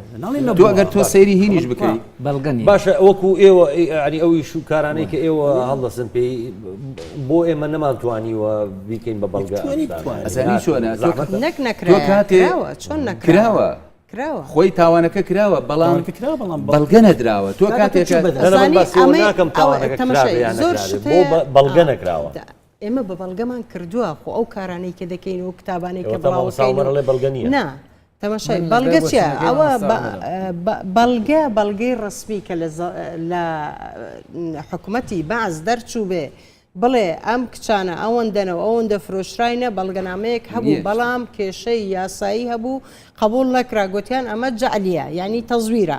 تۆ ئەگەر تۆ سەیری هینیش بکەیت بەڵگەنی باشە وەکو ئێوە ینی ئەوی شوکارانەی کە ئێوە هەڵدەسن پێی بۆ ئێمە نەمانتوانیوە بیکەین بە بەڵگە ئەزانی چۆنە نەک نەکراوە چۆن نەکراوە خۆی تاوانەکە کراوە بەڵام بەڵگە نەدراوە تۆ کاتێک ناکەم بۆ بەڵگە نەکراوە ئێمە بە بەڵگەمان کردووە خۆ ئەو کارانەی کە دەکەین و کتابانەی کە بڵاوەکەی بەڵگەنیە نا تەماشای بەڵگە چیە ئەوە بەڵگەی ڕسمی کە لە حکوومەتی باز دەرچوو بێ بڵێ ئەم کچانە ئەوەندەنەوە ئەوەندە فرۆشراینە بەڵگەنامەیەک هەبوو بەڵام کێشەی یاسایی هەبوو قبول نەکرا گوتیان ئەمە جعلیە یعنی تەزویرە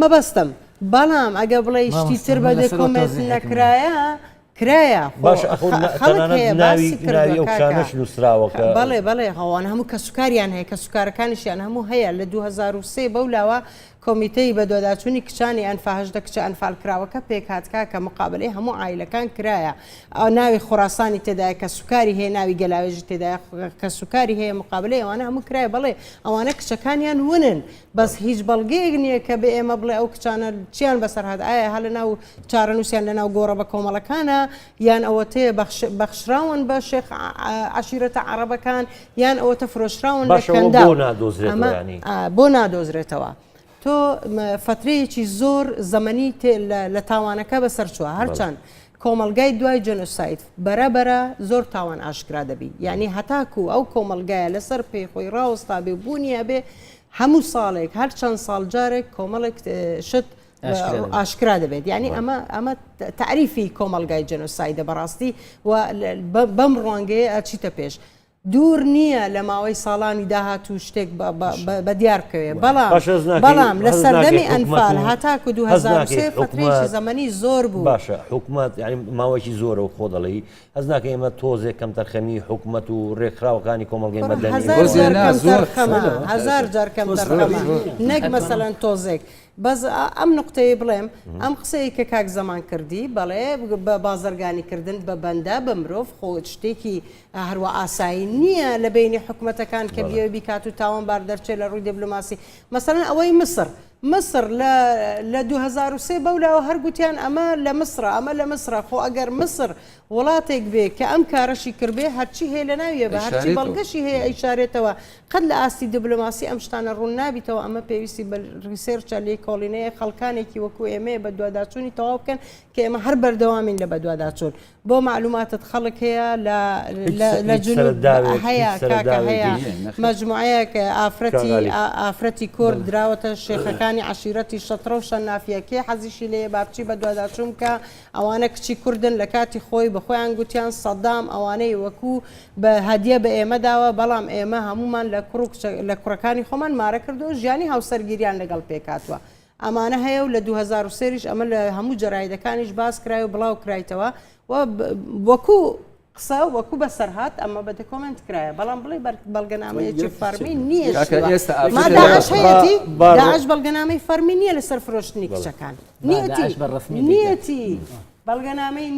مەبەستم بەڵام ئەگە بڵێ شتی تر بە دەکۆمنت نەکرایە کرایە بەڵێ بەڵێ هەوان هەموو کە سوکاریان هەیە کە سوکارەکانیشیان هەموو هەیە لە 2023 بەولاوە کۆمیتەی بە دۆداچوونی کچانی ئەنفاهژدە کچە ئەنفالکراوەکە پێکاتکا کە مقابلەی هەموو ئایلەکان کرایە ئەو ناوی خوراسانی تێدایە کە سوکاری هەیە ناوی گەلاوێژی تێدایە کە سوکاری هەیە مقابلەی ئەوانە هەموو کرایە بڵێ ئەوانە کچەکانیان ونن بەس هیچ بەڵگەیەک نییە کە بێ ئێمە بڵێ ئەو کچانە چیان بەسەرهات ئایا هە لە ناو چارەنووسیان لە ناو گۆڕە بە کۆمەڵەکانە یان ئەوە تێ بەخشراون بە شێخ عشیرەتە عەرەبەکان یان ئەوەتە فرۆشراون لە کەندا بۆ نادۆزرێتەوە تۆ فترەیەکی زۆر زەمەنی لە تاوانەکە بەسەر چووە هەرچەند کۆمەلگای دوای جەنۆساید بەرەبەرە زۆر تاوان ئاشکرا دەبی یعنی هەتاکو ئەو کۆمەلگایە لەسەر پێی خۆی ڕاوەستا بێ بوونیە بێ هەموو ساڵێک هەر چەند ساڵ جارێک کۆمەڵێک شت ئاشکرا دەبێت یعنی ئەمە تعریفی کۆمەلگای جەنۆسایدە بەڕاستی و بەم ڕوانگەیە ئەچیتە پێش دوور نییە لە ماوەی ساڵانی داهاتوو شتێک بە دیار بکەوێ بەڵام لە سەردەمی ئەنفال هەتاکو 2023 فترەیەکی زەمەنی زۆر بوو باشە حکوومەت ینی ماوەیەکی زۆرە و خۆ دەڵێی هەز ناکە ئێمە تۆزێک کەم تەرخەمی حکوومەت و ڕێکخراوەکانی کۆمەڵگەی مەدەنی هەزار جار کەم تەرخەمە نەک مەسەلەن تۆزێک بەس ئەم نقطەیە بڵێم ئەم قسەی کە کاک زەمان کردی بەڵێ بە بازرگانیکردن بە بەندە بە مرۆڤ خۆ شتێکی هەروە ئاسایی نییە لە بینی حکوومەتەکان کە بیکات و تاوان بار دەرچێت لە ڕووی دیبلۆماسی مەسەلەن ئەوەی مصر لە 2023 بەولاوە هەرگوتیان ئەمە لە مسرە ئەمە لە مسرە خۆ ئەگەر مصر وڵاتێک بێ کە ئەم کارەشی کردبێ هەرچی هەیە لە ناویە بە هەرچی بەڵگەشی هەیە ئەیشارێتەوە قەت لە ئاستی دیبلۆماسی ئەم شتانە ڕوون نابیتەوە ئەمە پێویستی بە ریسێرچە لێ کۆڵینەیە خەڵکانێکی وەکو ئێمە بە دوواداچوونی تەواو بکەن کە ئێمە هەر بەردەوامین لە بە دوواداچوون بۆ معلوماتت خەڵک هەیە لە جنوب هەیە کاکە هەیە مەجموعەیەک ئافرەتی کورد دراوەتە شێخەکانی عشیرەتی شەترە و شەنافیەکێ حەزیشی لێ بابچی بە دوواداچوون کە ئەوانە کچی کوردن لە کاتی خۆی بەخۆیان گوتیان سەدام ئەوانەی وەکو بە هەدیە بە ئێمەداوە بەڵام ئێمە هەمومان لە کوڕەکانی خۆمان مارە کردو ژیانی هاوسەرگیریان لەگەڵ پێکاتوە ئەمانە هەیە و لە 2023ش ئەمە لە هەموو جەرایدەکانیش باس کرای و بڵاو کرایتەوە وەکو قسە وەکو بە سەرهات ئەمە بە دەکۆمنت کرایە بەڵام بڵێ بەڵگەنامەیەکی فەرمی نییە داعش هەیەتی داعش بەڵگەنامەی فەرمی نییە لەسەر فرۆشتنی کچەکان نیەتی بەڵگەنامەی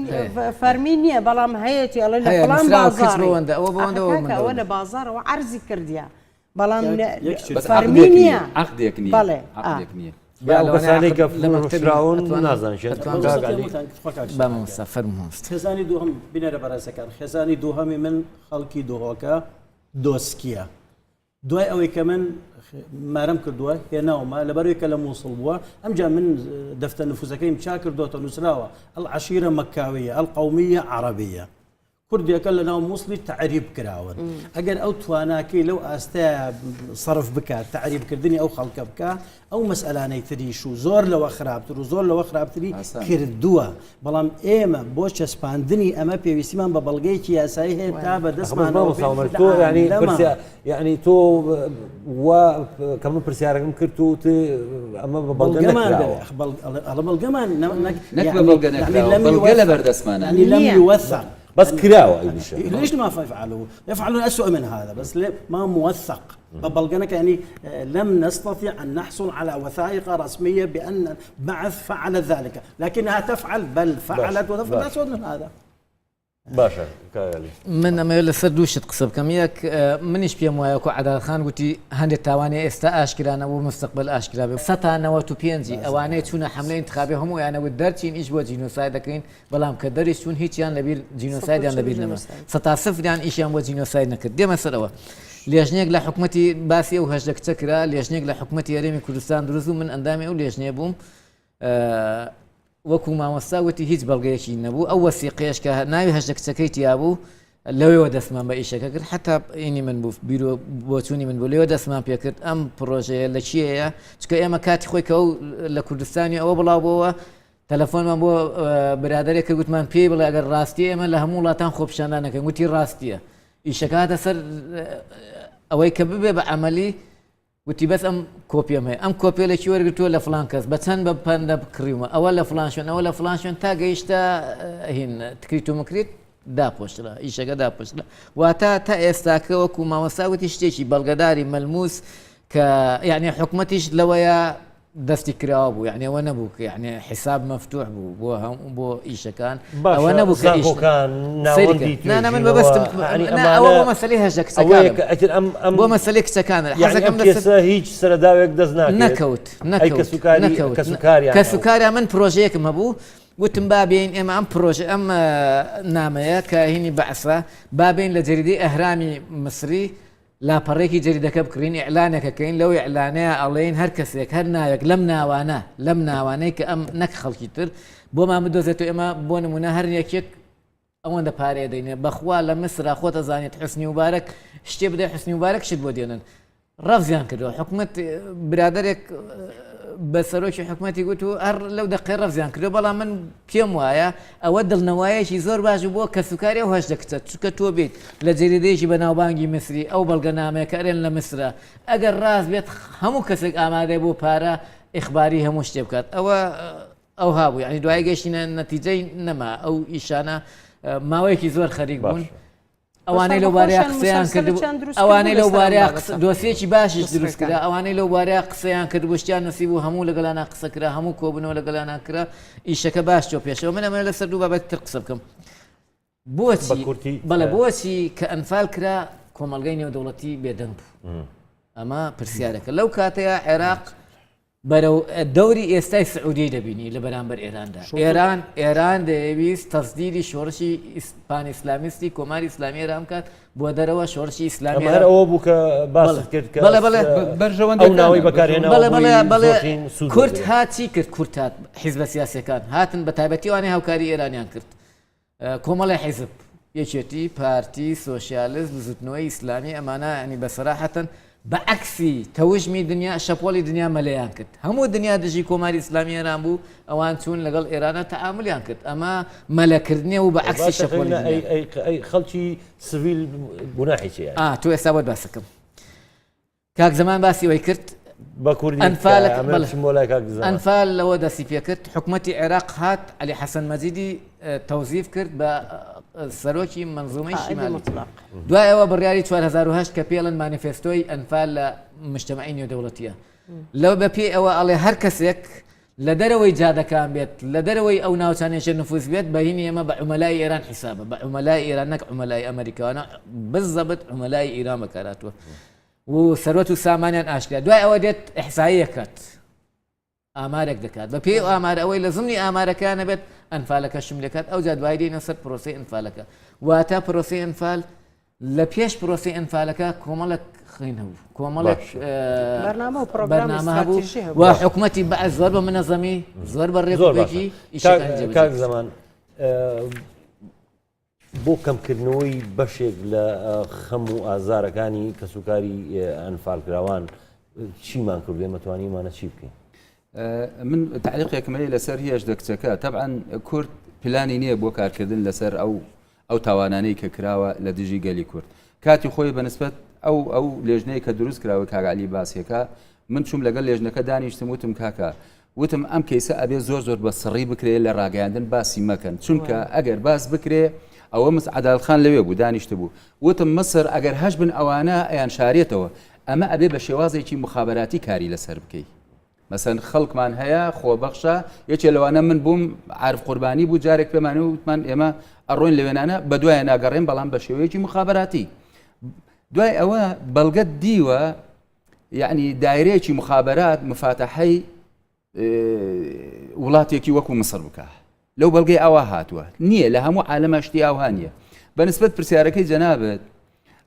فەرمی نییە بەڵام هەیەتی ئەڵێ لە فڵان بازاڕەوە لە بازارەوە عەرزی کردیە بەڵام فەرمی نییە عەقدێک نییە بەڵێ نییە کەسانی کە فرۆشراون نازانشێت خێزانی دووهەم بینەرە بەڕێزەکان خێزانی دووهەمی من خەڵکی دۆهۆکە دۆسکیە دوای ئەوەی کە من مارەم کردووە هێناومە لەبەرەوەی کە لە مووسڵ بووە ئەمجا من دەفتە نفوزەکەیم چا کردوتە نووسراوە ئەڵعەشیرە مەکاویە ئەڵقەومیە عەرەبیە کوردیەکە لە ناو مووسڵی تعریب کراون ئەگەر ئەو تواناکەی لەو ئاستەیە صرف بکات تعریبکردنی ئەو خەڵکە بکە ئەو مەسئلانەی تریش و زۆر لەوە خراپتر و زۆر لەوە خراپتری کردووە بەڵام ئێمە بۆ چەسپاندنی ئەمە پێویستیمان بە بەڵگەیەکی یاسایی هەیە تا بەدەستمان یعنی تۆ کەمە پرسیارەکەم کرد و ئەمە بە بەڵگەمان بەڵگە لە بەردەستمانە لم يوثق بس كراوة ليش ما يفعلون أسوأ من هذا بس ما موثق بلغنك يعني لم نستطيع أن نحصل على وثائق رسمية بأن بعث فعل ذلك لكنها تفعل بل فعلت وتفعل أسوأ من هذا باشا كالي من أما يقول سردوشت قصب كم ياك منيش بيم وياكو عدال خان قلتي هندي تاواني استا اشكرانا ومستقبل اشكرا ستا نواتو بينجي اواني تشونا حمله انتخابي هم يعني ودرتين ايش بو جينوسايد كاين بلام كدري شون هيك يعني لبيل جينوسايد يعني لبيل نما ستا صفر يعني ايش يعني بو جينوسايد نكد دي مساله ليشنيك لحكمتي باسي وهجك تكرا ليشنيك لحكمتي يريمي كردستان درزو من اندامي وليشني بوم وەکو مامۆستاوەتی هیچ بەڵگەیەکی نەبوو ئەو وەسیقەیەش کە ناوی هەژدەکچەکەیت یابوو لەوەوە دەستمان بە ئیشەکە کرد حتا ئینی من بوو بیرۆ بۆچوونی من بوو لەوە دەستمان پێکرد ئەم پرۆژەیە لە چیەیە چکە ئێمە کاتی خۆی کە ئەو لە کوردستانی ئەوە بڵاوبەوە تەلەفۆنمان بۆ برادێک کە گوتمان پێی بڵێ ئەگەر ڕاستی ئێمە لە هەموو وڵاتان خۆپیشاندان نەکەین گوتی ڕاستیە ئیشەکە هاتە سەر ئەوەی کە ببێ بە عەمەلی وتی بەس ئەم کۆپیەم هەیە ئەم کۆپیە لە چی وەرگرتووە لە فڵان کەس بە چەند بە پەندە بکڕیومە ئەوە لە فڵان شوێن ئەوە لە فڵان شوێن تا گەیشتە هین تکریت و مکریت داپۆشرا ئیشەکە داپۆشرا واتە تا ئێستاکە وەکو مامۆستاوتی شتێکی بەڵگەداری مەلموس کە یعنی حکومەتیش لەوەیە دەستی کراوە بوو یعنی ئەوە نەبوو کە یعنی حساب مەفتوح بوو بۆ ئیشەکان ئەوە نەبوو کە نانە من بەبستم ئەوە بۆ مەسەلەی هەژە کچەکان بۆ مەسەلەی کچەکان حەزەکەم هیچ سەرداوێک دەست نەکەوت کە سوکاریان من پرۆژەیەکم هەبوو وتم بابین ئێمە ئەم پرۆژە ئەم نامەیە کە هینی بەعسە بابین لە جەریدەی ئەهرامی مصری لاپەڕێکی جەریدەکە بکڕین ئیعلانێکەکەین لەو ئیعلانەیە ئەڵێن هەر کەسێک هەر ناوێک لەم ناوانەی کە ئەم نەک خەڵکی تر بۆ مامدۆزێتەوە ئێمە بۆ نمونە هەر یەکێک ئەوەندە پارێ دەینێ بەخوا لە مسرا خۆتە زانێت حسنی مبارەک شتێ بدەی حسنی مبارەک شت بۆ دێنن ڕەفزیان کردەوە حکومەت برادێک بە سەرۆکی حکومەتی گوت و هەر لەو دەقەی ڕەفزیان کردو بەڵام من پێم وایە ئەوە دڵنەوایەکی زۆر باش بۆ کە سوکاری و هەش دەکچێت چکە تۆ بێت لە جێریدەیەکی بە ناوبانگی مسری ئەو بەڵگەنامەیە کە ئەرێن لە مسرە ئەگەر ڕاست بێت هەموو کەسێک ئامادەی بۆ پارە ئیخباری هەموو شتێ بکات ئەو هابوو یعنی دوای گەشتینە نەتیجەی نەما ئەو ئیشانە ماوەیەکی زۆر خەریک بوون ئەوانەی لەو بارەیە قسەیان کرد ئەوانەی لەو بارەیە دۆسیەکی باشیش دروست کرا ئەوانەی لەو بارەیە قسەیان کرد بۆشتیان نسیب و هەموو لەگەڵانە قسە کرا هەموو کۆبنەوە لەگەڵانە کرا ئیشەکە باش تۆ پێشەوە من ئەمە لەسەر دوو بابەت تر قسە بکەم بەڵێ بۆچی کە ئەنفال کرا کۆمەڵگەی نێودەوڵەتی بێدەنگ بوو ئەمە پرسیارەکە لەو کاتەیە عێراق بەرەو دەوری ئێستای سعودی دەبینی لە بەرامبەر ئێراندا ئێران دەیویست تەسدیری شۆڕشی پان ئیسلامیستی کۆماری ئیسلامی ئێران بکات بۆ دەرەوە شۆڕشی ئیسلامی هەر ئەوە بوو کە باست کرد کە ئەو ناوەی بەکارهێنەوە کورد هاچی کرد کورد هات حیزبە سیاسەکان هاتن بە تایبەتی وانەی هاوکاری ئێرانیان کرد کۆمەڵی حیزب یەکێتی پارتی سۆشیالیست بزوتنەوەی ئیسلامی ئەمانە ینی بەسەراحەتەن بەعکسی تەوژمی دنیا شەپۆلی دنیا مەلەیان کرد هەموو دنیا دژی کۆماری ئیسلامی ئێران بوو ئەوان چوون لەگەڵ ئێرانە تەعاملیان کرد ئەمە مەلەکردنیە و بەعکسی شەپۆلی خەڵکی سڤیل گوناحی چیە تو ئێستا بۆت باسەکەم کاک زەمان باسی ئەوەی کرد بە کوردی ئەنفال لەوە دەستی پێ کرد حکوومەتی عێراق هات علی حەسەن مەجیدی تەوزیف کرد بە سەرۆکی منزومەی شیمالی دوای ئەوە بڕیاری 2008 کە پێڵن مانیفێستۆی ئەنفال لە مجتەمەعی نێودەوڵەتیە لەو بە پێی ئەوە ئەڵێ هەر کەسێک لە دەرەوەی جادەکان بێت لە دەرەوەی ئەو ناوچانێشە نفوس بێت بەهینی ئێمە بە عومەلای ئێران حیسابە بە عومەلای ئێران نەک عومەلای ئەمریکاوانە بزەبت عومەلای ئیران بەکاراتوە و سەرۆت و سامانیان ئاشکرا دوای ئەوە دێت ئەحساییەکات ئامارێک دەکات بە پێی ئامارە ئەوەی لە زمانی ئامارەکانە بێت ئەنفالەکە شملەکات ئەو جا دوای دێنە سەر پرۆسی ئەنفالەکە واتە پرۆسی ئەنفال لە پێش پرۆسی ئەنفالەکە کۆمەڵک خین هەبوو کۆمەڵک بەرنامە بوو و حکوومەتی بەعز زۆر بە منەزەمی زۆر بە ڕێبێکی کاک زەمان بۆ کەمکردنەوەی بەشێک لە خەم و ئازارەکانی کەسوکاری ئەنفالکراوان چیمان کرد بێ مەتوانیمانە چی بکەین من تعلیقێکمەی لەسەر هێش دەکچەکە طبعا کورد پلانی نییە بۆ کارکردن لەسەر ئەو تاوانانەی کە کراوە لە دژی گەلی کورد کاتی خۆی بەنسبەت ئەو لێژنەی کە دروست کراوە کاگالی باسیەکە من چوم لەگەڵ لێژنەکە دانیشتم وتم کاکە وتم ئەم کەیسە ئەبێ زۆر بە سڕی بکرێت لە ڕاگەاندن باسی مەکەن چونکە ئەگەر باس بکرێ ئەوە عەدالەتخان لەوێ بوو دانیشت بوو وتم مەسر ئەگەر هەش بن ئەوانە ئەیان شارێتەوە ئەمە ئەبێ بە شێوازێکی مخابراتی کاری لەسەر بکەیت مەسەن خەڵکمان هەیە خۆبەخشە یەکێ لەوانە من بووم عارف قوربانی بوو جارێک پێمانە وتمان ئێمە ئەڕۆین لەوێنانە بە دوایە ناگەڕێن بەڵام بە شێوەیەکی مخابراتی دوای ئەوە بەڵگەت دیوە یعنی دایرەیەکی مخابرات مفاتەحەی وڵاتێکی وەکو مسر بکە لەو بەڵگەی ئەوە هاتووە نییە لە هەموو عالەمەشتی ئەوهانیە بەنسبەت پرسیارەکەی جەنابێت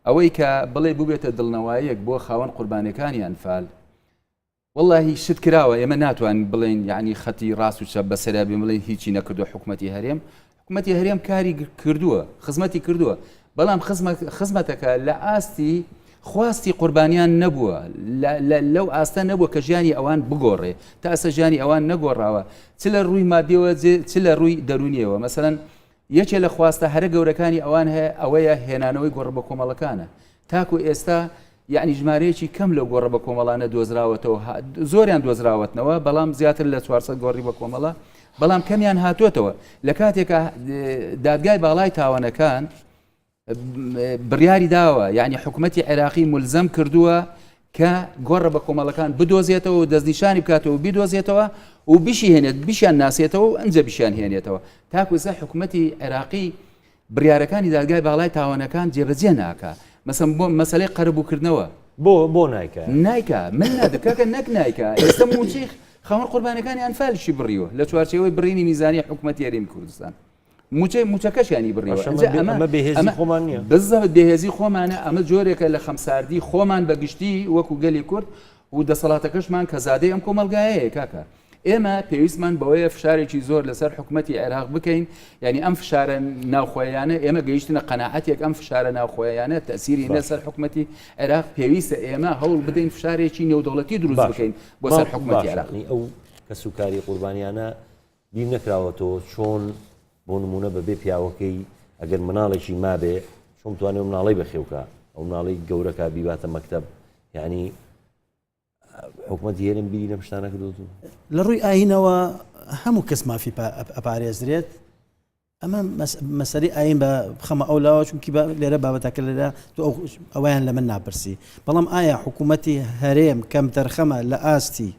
ئەوەی کە بڵێ ببێتە دڵنەواییەک بۆ خاوەن قوربانەکانی ئەنفال والله شت کراوە ئێمە ناتوان بڵێن یعنی خەتی ڕاست و چەپ بەسەرا بێ بڵێن هیچی نەکردو حکوومەتی هەرێم کاری کردووە خزمەتی کردووە بەڵام خزمەتەکە لە ئاستی خواستی قوربانیان نەبووە لەو ئاستە نەبووە کە ژیانی ئەوان بگۆڕێ تا ئەسە ژیانی ئەوان نەگۆڕاوە چ لە ڕووی مادیەوە چ لە ڕووی دەرونیەوە مەسەڵەن یەکێ لە خواستە هەرە گەورەکانی ئەوان هەیە ئەوەیە هێنانەوەی گۆڕە بە کۆمەڵەکانە تاکو ئێستا یعنی ژمارەیەکی کەم لەو گۆڕە بە کۆمەڵانە دۆزراوەتەوە زۆریان دۆزراوەتنەوە بەڵام زیاتر لە 400 گۆڕی بە کۆمەڵە بەڵام کەمیان هاتووەتەوە لە کاتێکە دادگای باڵای تاوانەکان بڕیاری داوە یعنی حکوومەتی عێراقی ملزەم کردووە کە گۆڕە بە کۆمەڵەکان بدۆزێتەوە و دەستنیشانی بکاتەوە و بیدۆزێتەوە و بیشیان ناسێتەوە و ئەنجە بیشیان هێنێتەوە تاکوزە حکوومەتی عێراقی بڕیارەکانی دادگای باڵای تاوانەکان جێبەجێ ناکە مەسەڵەن بۆ مەسەلەی قەرەبووکردنەوە بۆ نایکە من نادکەکە نەک نایکە ئێستا موچی خاوەن قوربانەکانی ئەنفالیشی بڕیوە لە چوارچێوەی بڕینی میزانی حکوومەتی هەرێمی کوردستان موچەکەشیانی بڕیوە ئەمە بێهێزی خۆمان نییە بزەوت بێهێزی خۆمانە ئەمە جۆرێکە لە خەمساردی خۆمان بەگشتی وەکو گەلی کورد و دەسەڵاتەکەشمان کە زادەی ئەم کۆمەلگایەیە کاکە ئێمە پێویستمان بەوەیە فشارێکی زۆر لەسەر حکوومەتی عێراق بکەین یعنی ئەم فشارە ناوخۆیانە ئێمە گەیشتنە قەناعەتێک ئەم فشارە ناوخۆیانە تەسیری لەسەر حکوومەتی عێراق پێویستە ئێمە هەوڵ بدەین فشارێکی نێودەوڵەتی دروست بکەین بۆ سەر حکوومەتی عێراقی ئەو کەسوکاری قوربانیانە بیم نەکراوەتەوە چۆن بۆ نمونە بەبێ پیاوەکەی ئەگەر مناڵێکی مابێ چۆن توانێت مناڵی بەخێوکە ئەو مناڵی گەورەکە بیباتە مەکتەب یعنی حکوومەتی هێرم بیری لەم شتانە کردوتون لە ڕووی ئاینەوە هەموو کەس مافی ئەپارێزرێت ئەمە مەسەری ئاین بە بخەمە ئەولاوە چونکی لێرە بابەتەکە لێرە ئەویان لە من ناپرسی بەڵام ئایا حکوومەتی هەرێم کەم تەرخەمە لە ئاستی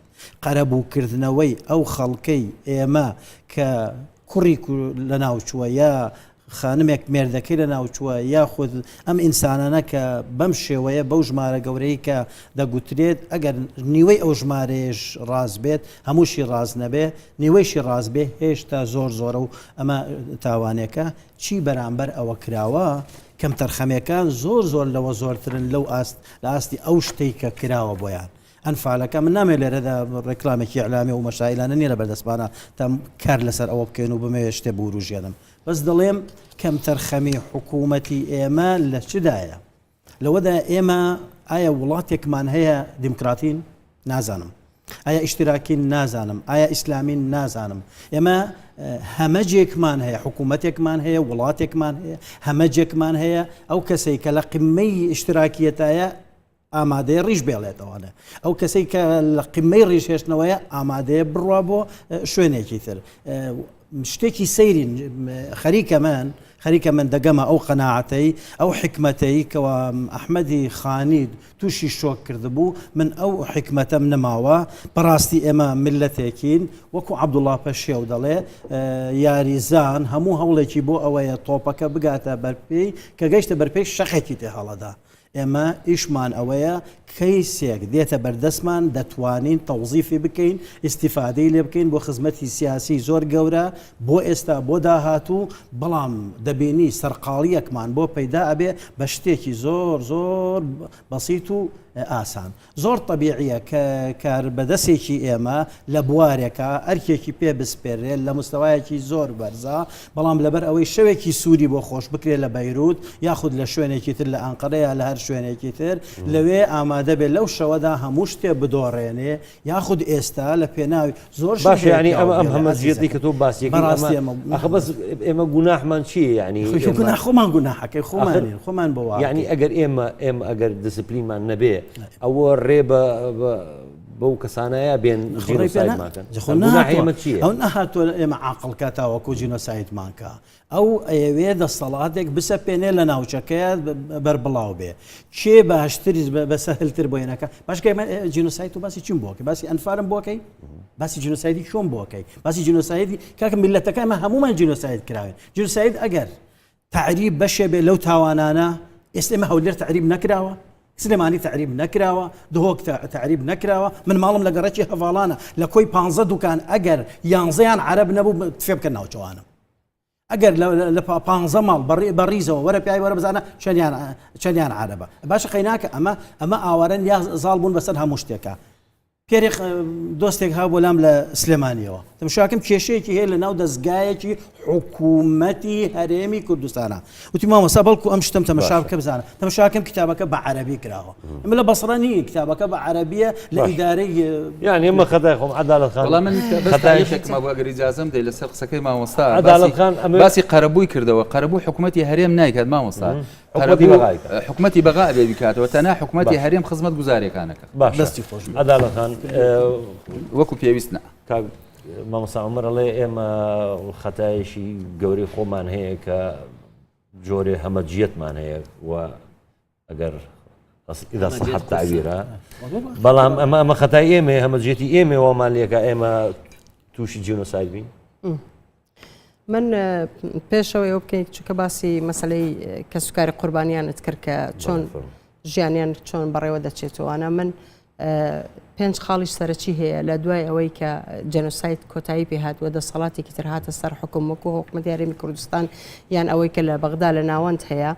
قەرەبووکردنەوەی ئەو خەڵکەی ئێمە کە کوڕی لە ناوچووە یا خانمێک مێردەکەی لە ناوچووە یاخود ئەم ئینسانانە کە بەم شێوەیە بەو ژمارە گەورەی کە دەگوترێت ئەگەر نیوەی ئەو ژمارەیەش ڕاز بێت هەمووشی ڕاز نەبێ نیوەیشی ڕاز بێ هێشتا زۆر زۆرە و ئەمە تاوانێکە چی بەرامبەر ئەوە کراوە کەم تەرخەمەکان زۆر زۆر لەوە زۆرترن لەو لە ئاستی ئەو شتەی کە کراوە بۆیان ئەنفالەکە من نامێت لێرەدا ڕێکلامێکی ئەعلامی و مەشایلانە نیە لە بەردەستمانە تام کار لەسەر ئەوە بکەین و بمەوێت شتێ بوروژێنم بەس دەڵێم کەم تەرخەمی حکوومەتی ئێمە لە چدایە لەوەدا ئێمە ئایا وڵاتێکمان هەیە دیموکراتین نازانم ئایا ئیشتراکین نازانم ئایا ئیسلامین نازانم ئێمە هەمەجێکمان هەیە حکوومەتێکمان هەیە وڵاتێکمان هەیە هەمەجێکمان هەیە ئەو کەسەی کە لە قمەی ئیشتراکیەتایە ئامادەیە ڕیش بێڵێتەوەە ئەو کەسەی کە لە قمەی ڕیشهێشتنەوەیە ئامادەیە بڕوا بۆ شوێنێکی تر شتێکی سەیرین خەریکە من دەگەمە ئەو قەناعەتەی ئەو حکمەتەی کەوا ئەحمەدی خانید تووشی شۆک کردبوو من ئەو حکمەتەم نەماوە بەڕاستی ئێمە ملەتێکین وەکو عەبدوڵڵا پەشێو دەڵێ یاریزان هەموو هەوڵێکی بۆ ئەوەیە تۆپەکە بگاتە بەرپێی کە گەیشتە بەرپێی شەخێکی تێ هەڵەدا ئێمە ئیشمان ئەوەیە کەیسێک دێتە بەردەستمان دەتوانین تەوزیفی بکەین ئیسیفادەی لێ بکەین بۆ خزمەتی سیاسی زۆر گەورە بۆ ئێستا بۆ داهاتوو بەڵام دەبینی سەرقاڵیەکمان بۆ پەیدا ئەبێ بە شتێکی زۆر زۆر بەسیط و ئاسان زۆر طبیعیە کە کار بەدەستێکی ئێمە لە بوارێکە ئەرکێکی پێ بسپێرێت لە مستەوایەکی زۆر بەرزە بەڵام لەبەر ئەوەی شەوێکی سووری بۆ خۆش بکرێت لە بەیروت یاخود لە شوێنێکی تر لە ئەنقەرەیە لە هەر شوێنێکی تر لەوێ ئامادە بێت لەو شەوەدا هەموو شتێ بدۆڕێنێ یاخود ئێستا لە پێناوی زۆر باش ینی ئەم هەمەزیەتی کە تۆ باسیەکە بەس ئێمە گوناحمان چییە ینی خۆمان گوناحەکەی خۆمان بۆ یعنی ئەگەر ئێمە ئەگەر دسپلینمان نەبێ ئەوە ڕێ بەو کەسانەیە بێن ئەو نەهاتوە ئێمە عاقڵکاتاوەکو جینۆسایدمانکە ئەو ئەوێ دەسەڵاتێک بسەپێنێ لە ناوچەکەیە بەربڵاو بێ کێ باشتری بەسەهلتر بۆیەنەکە باشکە جینۆسایت و باسی چیم بۆکەی باسی ئەنفارم بۆکەی باسی جینۆسایدی چۆن بۆکەی باسی جینۆسایدی کاکە میلەتەکە ئەمە هەمومان جینۆساید کراوێن جینۆساید ئەگەر تعریب بەشێ بێ لەو تاوانانە ئێستا ئێمە هەولێر تعریب نەکراوە سلێمانی تعریب نەکراوە دهۆک تعریب نەکراوە من ماڵم لە گەڕەکی هەڤاڵانە لە کۆی 15 دوکان ئەگەر 11یان عەرەب نەبوو فێ بکەن ناوچەوانم ئەگەر لە 15 ماڵ بەڕیزەوە وەرە پیاوی وەرە بزانە چەندیان عەرەبە باشە قەیناکە ئەمە ئاوارن یا زاڵ بوون بەسەر هەموو شتێکە پێری دۆستێک ها بۆ لام لە سلێمانیەوە تەماشاکەم کێشەیەکی هەیە لە ناو دەستگایەکی حکوومەتی هەرێمی کوردستانە وتی مامۆستا بەڵکو ئەم شتم تەماشا بکە بزانە تەماشاکەم کتابەکە بە عەرەبی کراوە ئەمە لە بەسڕە نیە کتابەکە بە عەرەبیە لە ئیدارەی یعنی ئێمە خەتای خۆم عەدالەت خان وەڵام من بەستایشێکمە بۆ ئەگەر ئیجازەم دەی لەسەر قسەکەی مامۆستا باسی قەرەبووی کردەوە قەرەبوو حکوومەتی هەرێم نایکات مامۆستا حکوومەتی بەغا بێ بکاتەوە تەنها حکوومەتی هەرێم خزمەت گوزارێکانەکە دەستی خۆش عەدالەت خان وەکو پێویست نە مامۆستا عومەر ئەڵێ ئێمە خەتایشی گەورەی خۆمان هەیە کە جۆرێ هەمەجیەتمان هەیە و ئەگەر ئیدا صحت تعبیرە بەڵام ئەمە خەتای ئێمە هەمەجیەتی ئێمە وەمان لێکە ئێمە تووشی جینۆساید بین من پێشەوەی ئەو بکەین چونکە باسی مەسلەی کە سوکاری قوربانیانت کرد کە چۆن ژیانیان چۆن بەڕێوە دەچێتەوەوانە من 5 خاڵیش سەرەکی هەیە لە دوای ئەوەی کە جەنۆساید کۆتایی پێهاتوە دەسەڵاتێکی تر هاتە سەر حکوم وەکو حکومەتی هەرێمی کوردستان یان ئەوەی کە لە بەغدا لە ناوەند هەیە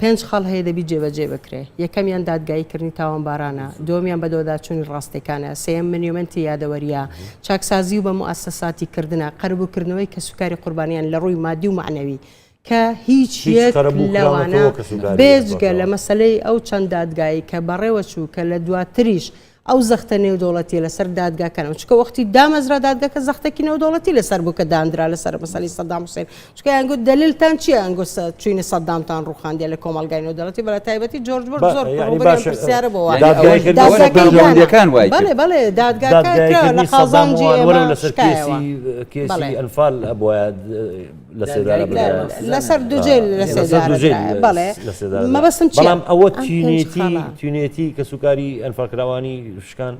5 خاڵ هەیە دەبی جێبەجێ بکرێ یەکەمیان دادگاییکردنی تاوانبارانە دووەمیان بە دۆداچوونی ڕاستەکانە سێم منیومنتی یادەوەریە چاکسازی و بە موئەسسەساتی کردنە قەرەبووکردنەوەی کە سوکاری قوربانیان لە ڕووی مادی و معنەوی کە هیچ یەک لەوانە بێجگە لە مەسلەی ئەو چەند دادگایی کە بەڕێوە چوو کە لە دواتریش ئەو زەختە نێودوڵەتی لەسەر دادگاکەنەوە چکە وەختی دامەزرا دادگاکە زەختێکی نێودوڵەتی لەسەر بوو کە دانرا لەسەر مەسەلی سەدام حوسێن چکە یانگوت دلیلتان چییە ئەنگۆ چوینە سەدامتان ڕوخاندیە لە کۆمەڵگای نێودوڵەتی بەلای تایبەتی جۆرج بوش زۆر پرسیارە بۆ بەڵێ بەڵێ دادگاکە لە خازانجی لەسەر کێسی ئەنفال ئەبووە لەسەر دوجێ بەڵێ مەبەستم چیە بەڵام ئەوە تونێتی کە سوکاری ئەنفالکراوانی شکان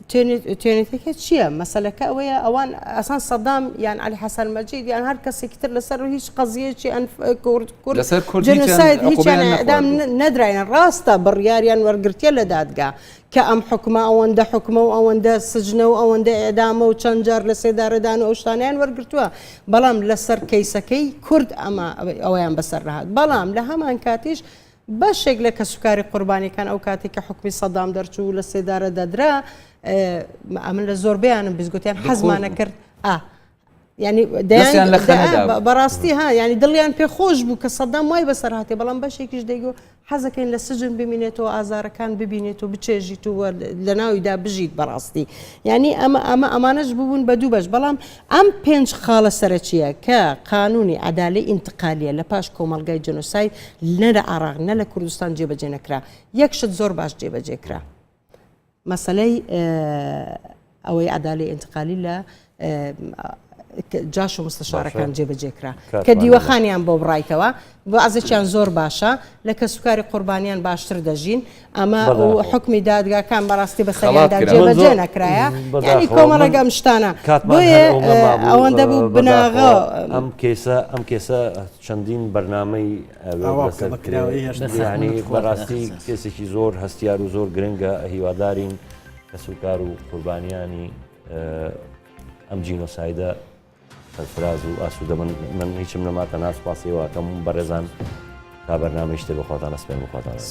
توێنێتەکە چییە؟ مەسەلەکە ئەوەیە ئەوان ئەسان سەدام یان علی حەسەن مەجید یان هەر کەسێکی تر لەسەر هیچ قەزیەکی جنۆساید هیچیان ئەدام نەدراینە ڕاستە بڕیاریان وەرگرتیە لە دادگا کە ئەم حکومە ئەوەندە حکومە و ئەوەندە سجنە و ئەوەندە ئێدامە و چەند جار لە سێدارەدان و ئەو شتانیان وەرگرتووە بەڵام لەسەر کەیسەکەی کورد ئەمە ئەویان بەسەر ڕاهات بەڵام لە هەمان کاتیش بەشێک لە کەسوکاری قوربانیەکان ئەو کاتێک کە حکمی سەدام دەرچوو لە سێدارە دەدرا ئەمن لە زۆربیانم بزگوتیان حەزمانە کرد ینی بەڕاستی ها ینی دڵیان پێخۆش بوو کە سەدام وای بەسەر هااتێ بەڵام بەشێکیش دەیگو حەزەکەین لە سجن ببینێتەوە ئازارەکان ببینێت و بچێژیت و لە ناویدا بژیت بەڕاستی ینی ئەمانەش ببوون بە دوو بەش بەڵام ئەم 5 خاڵە سەرچیە کە قانونی عەدالەی ئینتقالیە لە پاش کۆمەڵگای جنۆساید نە لە عێراق نە لە کوردستان جێبەجێ نەکرا یەکشت زۆر باش جێبەجێکرا مەسەلەی ئەوەی عەدالەی ئینتقالی لە جاش و مستشارەکان جێبەجێکرا کە دیوەخانیان بۆ بڕایتەوە بۆ ئازێکیان زۆر باشە لە کەسوکاری قوربانیان باشتر دەژین ئەمە حکمی دادگاکان بەڕاستی بەسەریاندا جێبەجێ نەکرایە ینی کۆمەڵەگەم شتانە بۆیە ئەوەندە بوو بناغە ئەم کێسە چەندین بەرنامەی ینی بەڕاستی کێسێکی زۆر هەستیار و زۆر گرنگە هیوادارین کەسوکار و قوربانیانی ئەم جینۆسایدە سەرفراز و ئاسوودە من هیچم نەماتە ناسپاسیەوە کەم بەڕێزان تا بەرنامەی شتێ بەخواتانە سپێن بخواتانە.